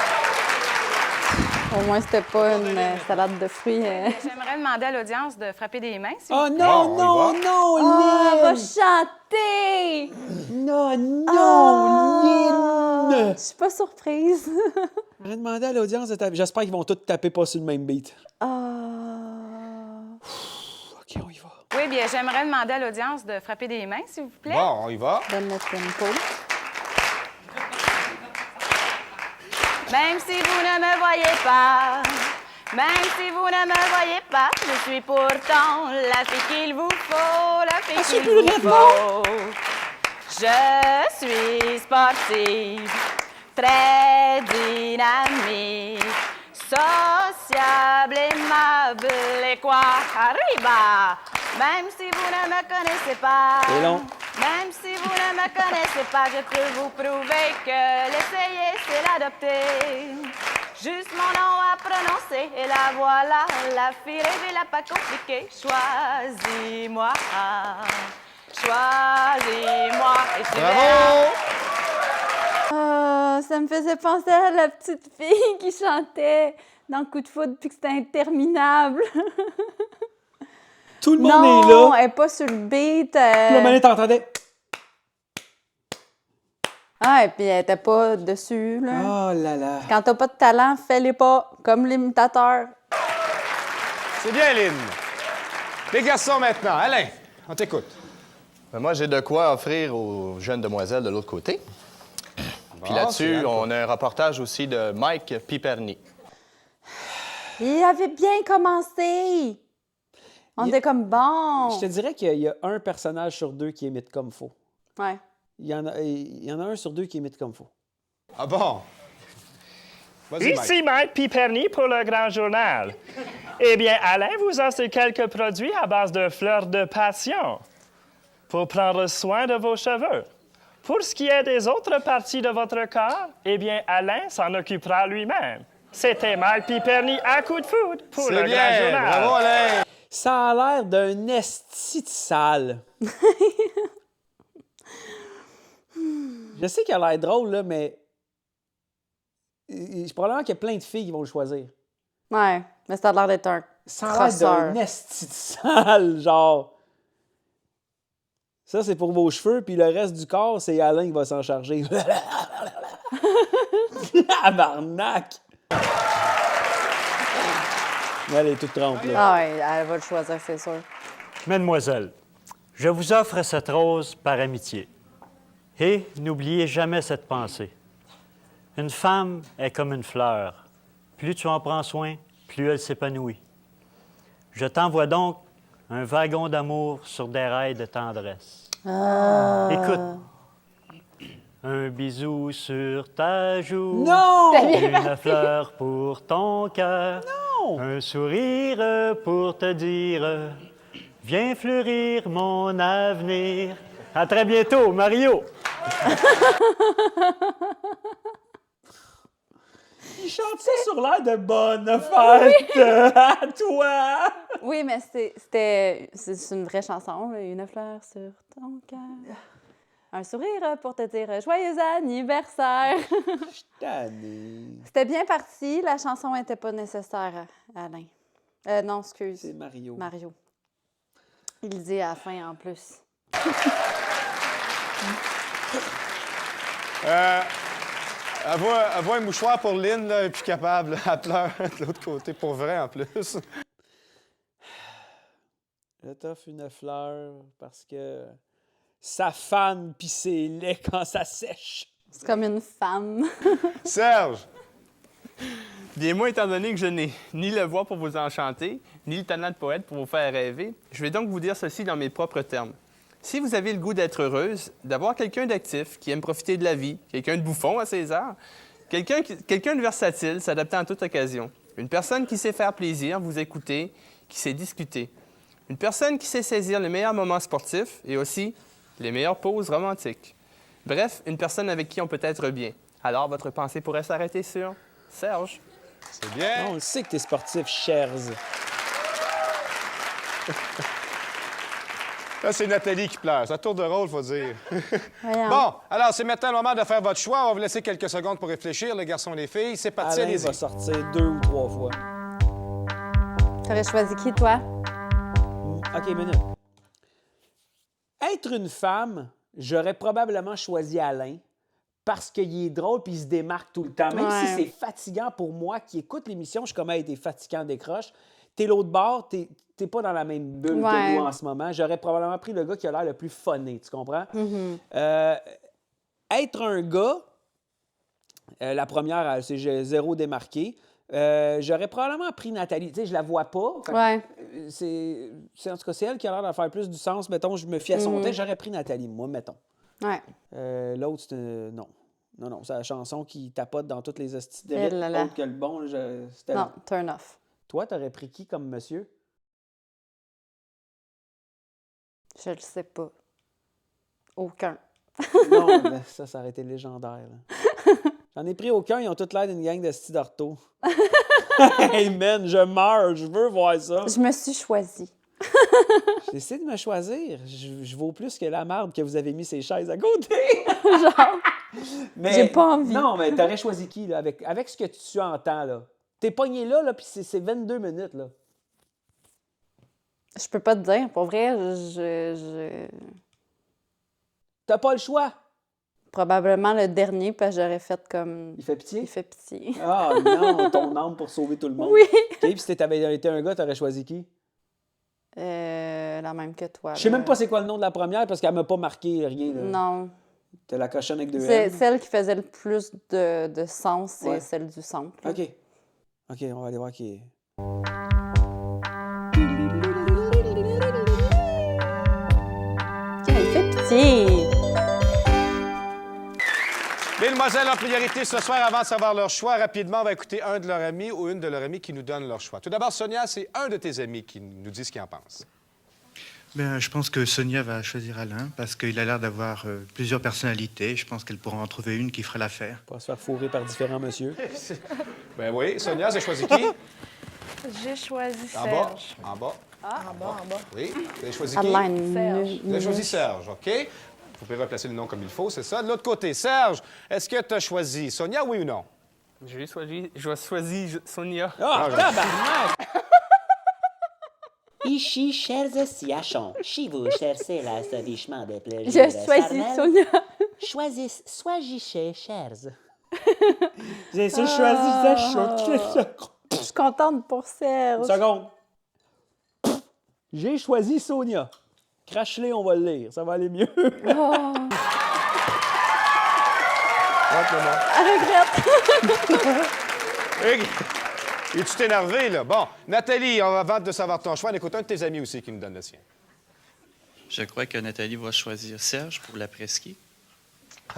Speaker 1: Au moins, c'était pas une salade de fruits.
Speaker 7: J'aimerais demander à l'audience de frapper des mains, s'il
Speaker 2: Oh
Speaker 7: vous
Speaker 2: non,
Speaker 3: Bon, on y
Speaker 2: non,
Speaker 3: va.
Speaker 2: non,
Speaker 1: Ah, elle va
Speaker 2: Lynn!
Speaker 1: chanter!
Speaker 2: Non, non,
Speaker 1: Ah!
Speaker 2: Lynn!
Speaker 1: Je suis pas surprise.
Speaker 2: J'aurais demandé à l'audience de taper. J'espère qu'ils vont tous taper pas sur le même beat.
Speaker 1: Ah.
Speaker 2: OK, on y va.
Speaker 7: Oui, bien, j'aimerais demander à l'audience de frapper des mains, s'il vous plaît.
Speaker 3: Bon, on y va.
Speaker 1: Donne le tempo.
Speaker 7: Même si vous ne me voyez pas, même si vous ne me voyez pas, je suis pourtant la fille qu'il vous faut, la fille qu'il vous faut. Je suis sportive, très dynamique, sociable, aimable et quoi arriba. Même si vous ne me connaissez pas,
Speaker 2: C'est long.
Speaker 7: même si vous ne me connaissez pas, je peux vous prouver que l'essayer, c'est l'adopter. Juste mon nom à prononcer, et la voilà, la fille rêvée, la pas compliquée. Choisis-moi, choisis-moi, et tu verras.
Speaker 3: Bravo.
Speaker 1: Ah, ça me faisait penser à la petite fille qui chantait dans Coup de foudre puis que c'était interminable.
Speaker 2: Tout le monde
Speaker 1: Non,
Speaker 2: est là.
Speaker 1: elle est pas sur le beat.
Speaker 2: Puis la manette t'entendais.
Speaker 1: Ah, et puis elle était pas dessus, là.
Speaker 2: Oh là là.
Speaker 1: Quand t'as pas de talent, fais-les pas, comme l'imitateur.
Speaker 3: C'est bien, Lynn. Les garçons, maintenant. Alain, on t'écoute.
Speaker 8: Ben, moi, j'ai de quoi offrir aux jeunes demoiselles de l'autre côté. Puis là-dessus,
Speaker 3: c'est
Speaker 8: on a un reportage aussi de Mike Piperny.
Speaker 1: Il avait bien commencé. On était comme bon.
Speaker 2: Je te dirais qu'il y a un personnage sur deux qui imite comme faux.
Speaker 1: Ouais.
Speaker 2: Il y en a un sur deux qui imite comme faux.
Speaker 3: Ah bon? Vas-y, Mike.
Speaker 12: Ici Mike Piperny pour le Grand Journal. Eh bien, Alain vous offre quelques produits à base de fleurs de passion pour prendre soin de vos cheveux. Pour ce qui est des autres parties de votre corps, eh bien, Alain s'en occupera lui-même. C'était Mike Piperny à Coup de Foudre pour le
Speaker 3: C'est
Speaker 12: Grand
Speaker 3: bien.
Speaker 12: Journal.
Speaker 3: Bravo, Alain.
Speaker 2: Ça a l'air d'un esti de sale. Je sais qu'il a l'air drôle, là, mais probablement qu'il y a plein de filles qui vont le choisir.
Speaker 1: Ouais, mais ça a l'air d'être un
Speaker 2: Ça a l'air
Speaker 1: crosseur.
Speaker 2: d'un esti de sale, genre. Ça, c'est pour vos cheveux, puis le reste du corps, c'est Alain qui va s'en charger. Tabarnak! Elle est toute trempe, là.
Speaker 1: Ah ouais, elle va le choisir, c'est sûr.
Speaker 9: Mademoiselle, je vous offre cette rose par amitié. Et n'oubliez jamais cette pensée. Une femme est comme une fleur. Plus tu en prends soin, plus elle s'épanouit. Je t'envoie donc un wagon d'amour sur des rails de tendresse. Écoute. Un bisou sur ta joue.
Speaker 2: Non!
Speaker 9: Une fleur pour ton cœur.
Speaker 2: Non!
Speaker 9: Un sourire pour te dire viens fleurir mon avenir. À très bientôt, Mario!
Speaker 2: Il chante ça sur l'air de bonne fête à toi!
Speaker 1: Oui, mais c'est une vraie chanson, là. Une fleur sur ton cœur. Un sourire pour te dire joyeux anniversaire.
Speaker 2: Je suis tanné.
Speaker 1: C'était bien parti. La chanson n'était pas nécessaire, Alain. Non, excuse.
Speaker 2: C'est Mario.
Speaker 1: Mario. Il le dit à la fin, en plus.
Speaker 3: Avoir un mouchoir pour Lynn, là, elle est plus capable. Elle pleure de l'autre côté, pour vrai, en plus.
Speaker 2: Je t'offre une fleur parce que ça fane pis c'est laid quand ça sèche.
Speaker 1: C'est comme une femme.
Speaker 3: Serge!
Speaker 10: Bien, moi, étant donné que je n'ai ni la voix pour vous enchanter, ni le talent de poète pour vous faire rêver, je vais donc vous dire ceci dans mes propres termes. Si vous avez le goût d'être heureuse, d'avoir quelqu'un d'actif, qui aime profiter de la vie, quelqu'un de bouffon à ses heures, quelqu'un de versatile, s'adaptant à toute occasion, une personne qui sait faire plaisir, vous écouter, qui sait discuter, une personne qui sait saisir les meilleurs moments sportifs et aussi les meilleures pauses romantiques. Bref, une personne avec qui on peut être bien. Alors, votre pensée pourrait s'arrêter sur Serge.
Speaker 3: C'est bien.
Speaker 2: On le sait que t'es sportif, Cherz.
Speaker 3: Là, c'est Nathalie qui pleure. C'est à tour de rôle, faut dire.
Speaker 1: Voyons.
Speaker 3: Bon, alors, c'est maintenant le moment de faire votre choix. On va vous laisser quelques secondes pour réfléchir, les garçons et les filles. C'est parti,
Speaker 2: Alain
Speaker 3: allez-y.
Speaker 2: va sortir 2 ou 3 fois.
Speaker 1: T'aurais choisi qui, toi?
Speaker 2: OK, minute. Être une femme, j'aurais probablement choisi Alain parce qu'il est drôle puis il se démarque tout le temps. Même si c'est fatigant pour moi qui écoute l'émission, je suis comme, hey, t'es fatigant, décroche. T'es l'autre bord, t'es pas dans la même bulle que nous en ce moment. J'aurais probablement pris le gars qui a l'air le plus funné, tu comprends? Être un gars, la première, c'est zéro démarqué. J'aurais probablement pris Nathalie. Tu sais, je la vois pas. C'est en tout cas, c'est elle qui a l'air de faire plus du sens. Mettons, je me fie à son tête. J'aurais pris Nathalie, moi, mettons.
Speaker 1: Ouais.
Speaker 2: L'autre, c'était... Non. Non, c'est la chanson qui tapote dans toutes les hosties de
Speaker 1: Eh là là.
Speaker 2: autre que le bon. C'était...
Speaker 1: Non, turn off.
Speaker 2: Toi, t'aurais pris qui comme monsieur?
Speaker 1: Je le sais pas. Aucun.
Speaker 2: Non, ben, ça aurait été légendaire. Là. J'en ai pris aucun, ils ont tous l'air d'une gang de sti d'ortho. Hey man, je meurs, je veux voir ça.
Speaker 1: Je me suis choisie.
Speaker 2: J'essaie de me choisir. Je vaux plus que la marde que vous avez mis ces chaises à côté.
Speaker 1: Genre,
Speaker 2: Mais,
Speaker 1: j'ai pas envie.
Speaker 2: Non, mais t'aurais choisi qui, là, avec ce que tu entends, là? T'es pogné là, puis c'est 22 minutes, là.
Speaker 1: Je peux pas te dire. Pour vrai, je...
Speaker 2: T'as pas le choix.
Speaker 1: Probablement le dernier, parce que j'aurais fait comme...
Speaker 2: Il fait pitié?
Speaker 1: Il fait pitié.
Speaker 2: Ah non, ton âme pour sauver tout le monde.
Speaker 1: Oui.
Speaker 2: OK, puis si t'avais été un gars, t'aurais choisi qui?
Speaker 1: La même que toi.
Speaker 2: Je sais
Speaker 1: là.
Speaker 2: même pas c'est quoi le nom de la première parce qu'elle m'a pas marqué rien. Là.
Speaker 1: Non.
Speaker 2: T'as la cochonne avec 2
Speaker 1: C'est
Speaker 2: L.
Speaker 1: celle qui faisait le plus de sens, c'est
Speaker 2: Ouais.
Speaker 1: celle du centre. là.
Speaker 2: OK. OK, on va aller voir qui est.
Speaker 1: Tiens, il fait pitié.
Speaker 3: Mesdemoiselles, en priorité ce soir, avant de savoir leur choix, rapidement, on va écouter un de leurs amis ou une de leurs amis qui nous donne leur choix. Tout d'abord, Sonia, c'est un de tes amis qui nous dit ce qu'il en pense.
Speaker 13: Bien, je pense que Sonia va choisir Alain parce qu'il a l'air d'avoir plusieurs personnalités. Je pense qu'elle pourra en trouver une qui ferait l'affaire.
Speaker 2: Pas se faire fourrer par différents monsieur.
Speaker 3: Ben oui. Sonia, vous avez choisi qui?
Speaker 5: J'ai choisi
Speaker 3: En bas.
Speaker 5: Serge.
Speaker 3: En bas.
Speaker 5: En bas.
Speaker 3: Oui. Vous avez choisi qui?
Speaker 1: Adeline.
Speaker 5: Serge.
Speaker 3: Vous avez choisi Serge, OK? Vous pouvez replacer le nom comme il faut, c'est ça. De l'autre côté, Serge, est-ce que tu as choisi Sonia, oui ou non?
Speaker 10: J'ai choisi Sonia.
Speaker 2: Ah, tabarnak!
Speaker 14: Ici, chers siachons, si vous cherchez l'assouchissement des plaisirs
Speaker 1: Je choisis Sonia.
Speaker 14: choisissez, chers.
Speaker 2: J'ai choisi ça,
Speaker 1: Je suis contente pour Serge.
Speaker 2: Une seconde. J'ai choisi Sonia. Crache-les, on va le lire. Ça va aller mieux.
Speaker 1: Oh, elle regrette.
Speaker 3: Et tu t'es énervé, là. Bon, Nathalie, avant de savoir ton choix, on écoute un de tes amis aussi qui nous donne le sien.
Speaker 15: Je crois que Nathalie va choisir Serge pour l'après-ski.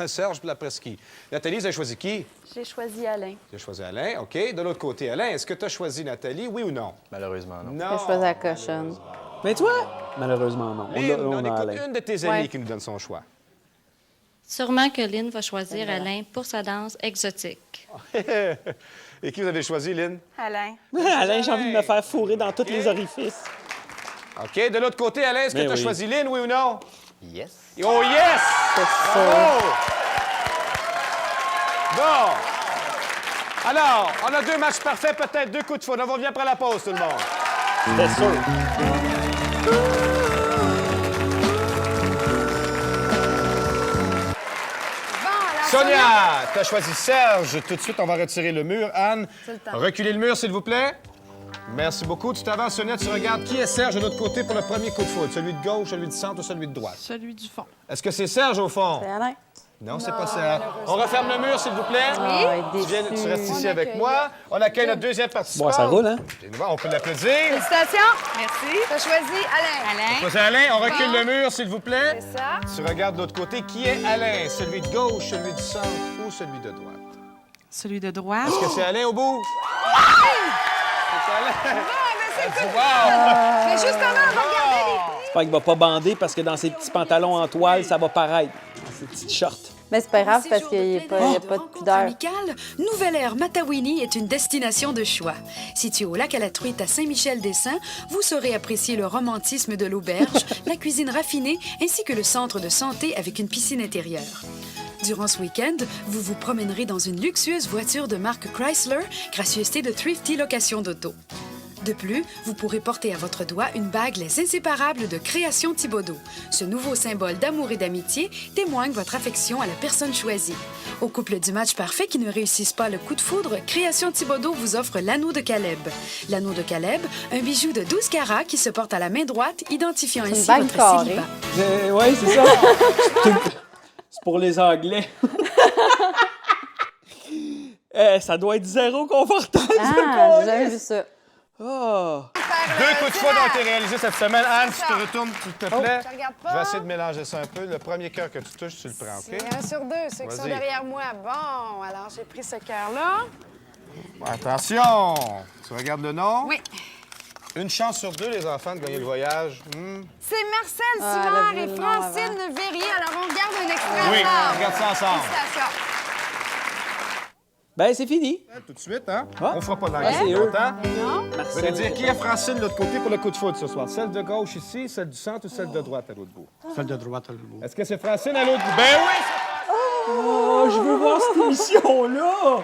Speaker 3: Serge pour l'après-ski. Nathalie, vous avez choisi qui?
Speaker 6: J'ai choisi Alain.
Speaker 3: J'ai choisi Alain, OK. De l'autre côté, Alain, est-ce que tu as choisi Nathalie, oui ou non?
Speaker 8: Malheureusement, non.
Speaker 3: Non.
Speaker 1: Je choisis la cochonne.
Speaker 2: Mais toi? Malheureusement, non.
Speaker 3: Lynn, on
Speaker 2: a
Speaker 3: écoute
Speaker 2: Alain.
Speaker 3: une de tes amies
Speaker 1: Ouais.
Speaker 3: qui nous donne son choix.
Speaker 16: Sûrement que Lynn va choisir Alain pour sa danse exotique.
Speaker 3: Et qui vous avez choisi, Lynn?
Speaker 7: Alain.
Speaker 2: Alain, j'ai envie de me faire fourrer dans tous les orifices.
Speaker 3: OK. De l'autre côté, Alain, est-ce que
Speaker 2: Mais
Speaker 3: tu as
Speaker 2: oui.
Speaker 3: choisi Lynn, oui ou non?
Speaker 8: Yes.
Speaker 3: Oh yes! Bravo! Bon. Alors, on a 2 matchs parfaits, peut-être 2 coups de foudre. On revient après la pause, tout le monde.
Speaker 2: C'était sûr.
Speaker 3: Sonia, tu as choisi Serge. Tout de suite, on va retirer le mur. Anne,
Speaker 4: C'est le temps.
Speaker 3: reculez le mur, s'il vous plaît. Merci beaucoup. Tu t'avances, Sonia, tu regardes qui est Serge de l'autre côté pour le premier coup de foudre. Celui de gauche, celui du centre ou celui de droite?
Speaker 5: Celui du fond.
Speaker 3: Est-ce que c'est Serge au fond?
Speaker 1: C'est Alain.
Speaker 3: Non, c'est pas Serge. On referme le mur, s'il vous plaît.
Speaker 1: Ah, il est
Speaker 3: Tu, viens,
Speaker 1: déçu.
Speaker 3: tu restes ici avec moi. On accueille notre deuxième participant.
Speaker 2: Bon, ça roule, hein?
Speaker 3: On peut l'applaudir.
Speaker 4: Félicitations.
Speaker 7: Merci.
Speaker 4: T'as choisi Alain.
Speaker 3: Choisis Alain, on recule le mur, s'il vous plaît.
Speaker 4: C'est ça.
Speaker 3: Tu regardes de l'autre côté. Qui est Alain? Celui de gauche, celui du centre ou celui de droite?
Speaker 7: Celui de droite.
Speaker 3: Est-ce que c'est Alain au bout? C'est Alain.
Speaker 4: Mais justement, on va regarder les prix.
Speaker 2: J'espère qu'il va pas bander parce que dans ses petits pantalons en toile, ça va paraître. Dans ses petites shorts.
Speaker 1: Mais c'est pas grave parce qu'il n'y a pas de pudeur.
Speaker 17: Amicale, Nouvelle-Air Matawini est une destination de choix. Située au lac à la Truite à Saint-Michel-des-Saints, vous saurez apprécier le romantisme de l'auberge, la cuisine raffinée ainsi que le centre de santé avec une piscine intérieure. Durant ce week-end, vous vous promènerez dans une luxueuse voiture de marque Chrysler, gracieuseté de Thrifty Location d'Auto. De plus, vous pourrez porter à votre doigt une bague Les Inséparables de Création Thibodeau. Ce nouveau symbole d'amour et d'amitié témoigne votre affection à la personne choisie. Au couple du match parfait qui ne réussisse pas le coup de foudre, Création Thibodeau vous offre l'anneau de Caleb. L'anneau de Caleb, un bijou de 12 carats qui se porte à la main droite, identifiant
Speaker 1: C'est une
Speaker 17: ainsi
Speaker 1: bague
Speaker 17: votre
Speaker 1: carrée.
Speaker 17: célibat.
Speaker 2: Oui, c'est ça. C'est pour les Anglais. Ça doit être zéro confortable.
Speaker 1: Ah, j'ai jamais vu ça.
Speaker 2: Oh.
Speaker 3: 2 coups de foudre ont été réalisés cette semaine. Anne, tu te retournes, s'il te plaît.
Speaker 4: Je regarde pas.
Speaker 3: Je vais essayer de mélanger ça un peu. Le premier cœur que tu touches, tu le prends, OK?
Speaker 4: C'est 1 sur 2, ceux qui sont
Speaker 3: Vas-y.
Speaker 4: derrière moi. Bon, alors j'ai pris ce cœur-là.
Speaker 3: Attention! Tu regardes le nom?
Speaker 4: Oui.
Speaker 3: Une chance sur 2, les enfants, de gagner le voyage.
Speaker 4: C'est Marcel
Speaker 1: Ah,
Speaker 4: Simard
Speaker 1: elle a vu
Speaker 4: et
Speaker 1: le nom avant.
Speaker 4: Francine Verrier. Alors, on regarde un extrait
Speaker 3: Oui,
Speaker 4: ensemble.
Speaker 3: on regarde ça ensemble.
Speaker 4: Félicitations.
Speaker 2: Ben, c'est fini.
Speaker 3: Tout de suite, hein?
Speaker 2: Ah.
Speaker 3: On fera pas de
Speaker 2: Ah, c'est eux.
Speaker 3: longtemps.
Speaker 4: Non?
Speaker 3: Vous allez dire qui est Francine de l'autre côté pour le coup de foudre ce soir? Celle de gauche ici, celle du centre ou celle de droite à l'autre bout?
Speaker 13: Celle de droite, à l'autre.
Speaker 3: Est-ce que c'est Francine à l'autre bout? Ben oui!
Speaker 2: Oh, je veux voir cette émission-là.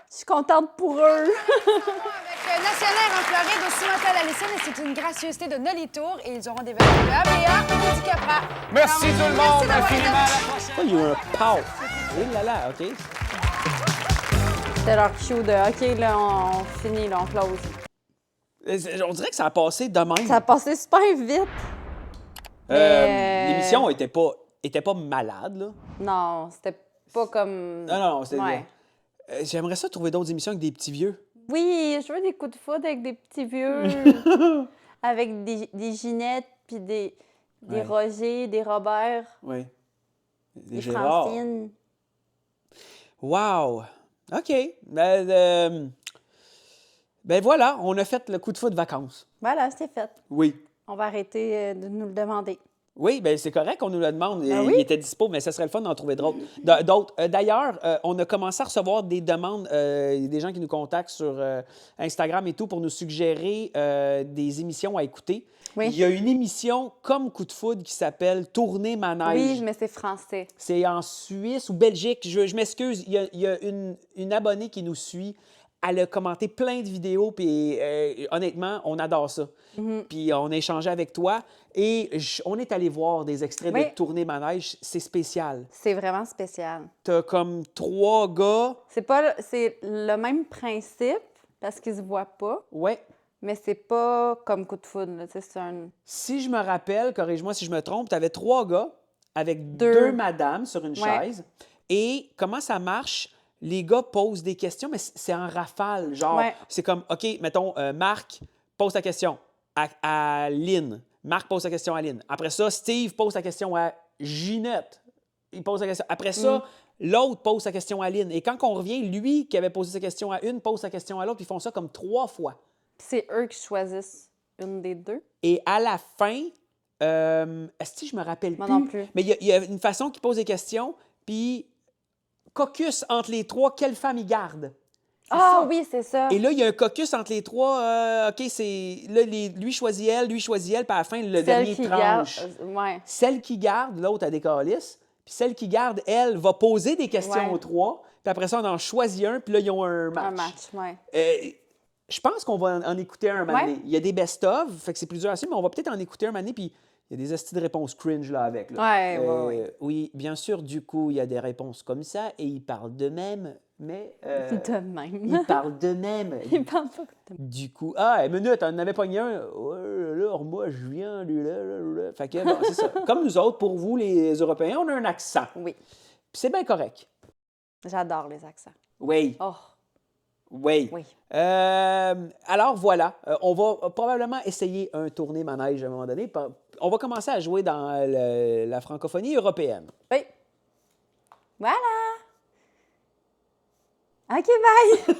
Speaker 1: Je suis contente pour eux.
Speaker 4: Avec nationaire en Floride au Cimental Allison et c'est une gracieuseté de Nolly Tour et ils auront des vêtements de ABA et du Capra.
Speaker 3: Merci tout le monde.
Speaker 4: Merci d'avoir été
Speaker 3: Infiniment. À la prochaine.
Speaker 2: Oh, il y a eu un pow. Eh là là, OK.
Speaker 1: C'était leur cue de OK, là, on finit, là, on close.
Speaker 2: On dirait que ça a passé de même.
Speaker 1: Ça a passé super vite. Mais,
Speaker 2: L'émission était pas malade, là.
Speaker 1: Non, c'était pas comme.
Speaker 2: Non, c'était...
Speaker 1: Ouais.
Speaker 2: J'aimerais ça trouver d'autres émissions avec des petits vieux.
Speaker 1: Oui, je veux des coups de foudre avec des petits vieux. Avec des Ginettes, puis des
Speaker 2: Ouais.
Speaker 1: Roger, des Robert,
Speaker 2: Oui.
Speaker 1: des
Speaker 2: Gérard.
Speaker 1: Francine.
Speaker 2: Wow! OK. Ben voilà, on a fait le coup de foudre vacances.
Speaker 1: Voilà, c'est fait.
Speaker 2: Oui.
Speaker 1: On va arrêter de nous le demander.
Speaker 2: Oui, ben c'est correct qu'on nous le demande.
Speaker 1: Ben
Speaker 2: Il était dispo, mais ce serait le fun d'en trouver d'autres. D'ailleurs, on a commencé à recevoir des demandes, des gens qui nous contactent sur Instagram et tout pour nous suggérer des émissions à écouter.
Speaker 1: Oui.
Speaker 2: Il y a une émission comme Coup de foudre qui s'appelle Tournée Manège.
Speaker 1: Oui, mais c'est français.
Speaker 2: C'est en Suisse ou Belgique. Je m'excuse, il y a une abonnée qui nous suit. Elle a commenté plein de vidéos, puis honnêtement, on adore ça. Puis on a échangé avec toi et on est allé voir des extraits
Speaker 1: Oui.
Speaker 2: de Tournée Manège. C'est spécial.
Speaker 1: C'est vraiment spécial.
Speaker 2: T'as comme 3 gars.
Speaker 1: C'est le même principe parce qu'ils se voient pas.
Speaker 2: Ouais.
Speaker 1: Mais c'est pas comme Coup de foudre, là. Tu sais, c'est un.
Speaker 2: Si je me rappelle, corrige-moi si je me trompe, t'avais 3 gars avec deux madames sur une
Speaker 1: Ouais.
Speaker 2: chaise. Et comment ça marche? Les gars posent des questions, mais c'est en rafale. Genre,
Speaker 1: Ouais.
Speaker 2: c'est comme, OK, mettons, Marc pose ta question à Lynn. Marc pose sa question à Lynn. Après ça, Steve pose sa question à Ginette. Il pose sa question. Après ça, l'autre pose sa question à Lynn. Et quand on revient, lui qui avait posé sa question à une pose sa question à l'autre, puis ils font ça comme 3 fois.
Speaker 1: C'est eux qui choisissent une des deux.
Speaker 2: Et à la fin, est-ce que je me rappelle
Speaker 1: Moi
Speaker 2: plus?
Speaker 1: non plus.
Speaker 2: Mais il y a une façon qu'ils posent des questions, puis caucus entre les 3, quelle femme ils gardent?
Speaker 1: Ah oui, c'est ça.
Speaker 2: Et là, il y a un caucus entre les 3. OK, c'est. Là, lui choisit elle, puis à la fin, le dernier
Speaker 1: qui
Speaker 2: tranche.
Speaker 1: ouais.
Speaker 2: Celle qui garde, l'autre, elle décalisse. Puis celle qui garde, elle, va poser des questions
Speaker 1: Ouais.
Speaker 2: aux 3. Puis après ça, on en choisit un, puis là, ils ont un match.
Speaker 1: Un match, ouais.
Speaker 2: Je pense qu'on va en écouter un moment donné.
Speaker 1: Ouais.
Speaker 2: Il y a des best-of, fait que c'est plus dur à suivre, mais on va peut-être en écouter un moment donné, puis il y a des estis de réponses cringe là avec. Là.
Speaker 1: Ouais.
Speaker 2: Oui, bien sûr, du coup, il y a des réponses comme ça, et ils parlent d'eux-mêmes, mais...
Speaker 1: De même.
Speaker 2: Ils parlent d'eux-mêmes.
Speaker 1: Ils parlent pas de
Speaker 2: Du coup, une minute, on en avait pogné un. Ouais, là, moi, je viens de là. Fait que, bon, c'est ça. Comme nous autres, pour vous, les Européens, on a un accent.
Speaker 1: Oui.
Speaker 2: Puis c'est bien correct.
Speaker 1: J'adore les accents.
Speaker 2: Oui.
Speaker 1: Oh.
Speaker 2: Oui.
Speaker 1: Oui.
Speaker 2: Alors voilà, on va probablement essayer un tournée manège à un moment donné. On va commencer à jouer dans la francophonie européenne.
Speaker 1: Oui. Voilà. OK, bye.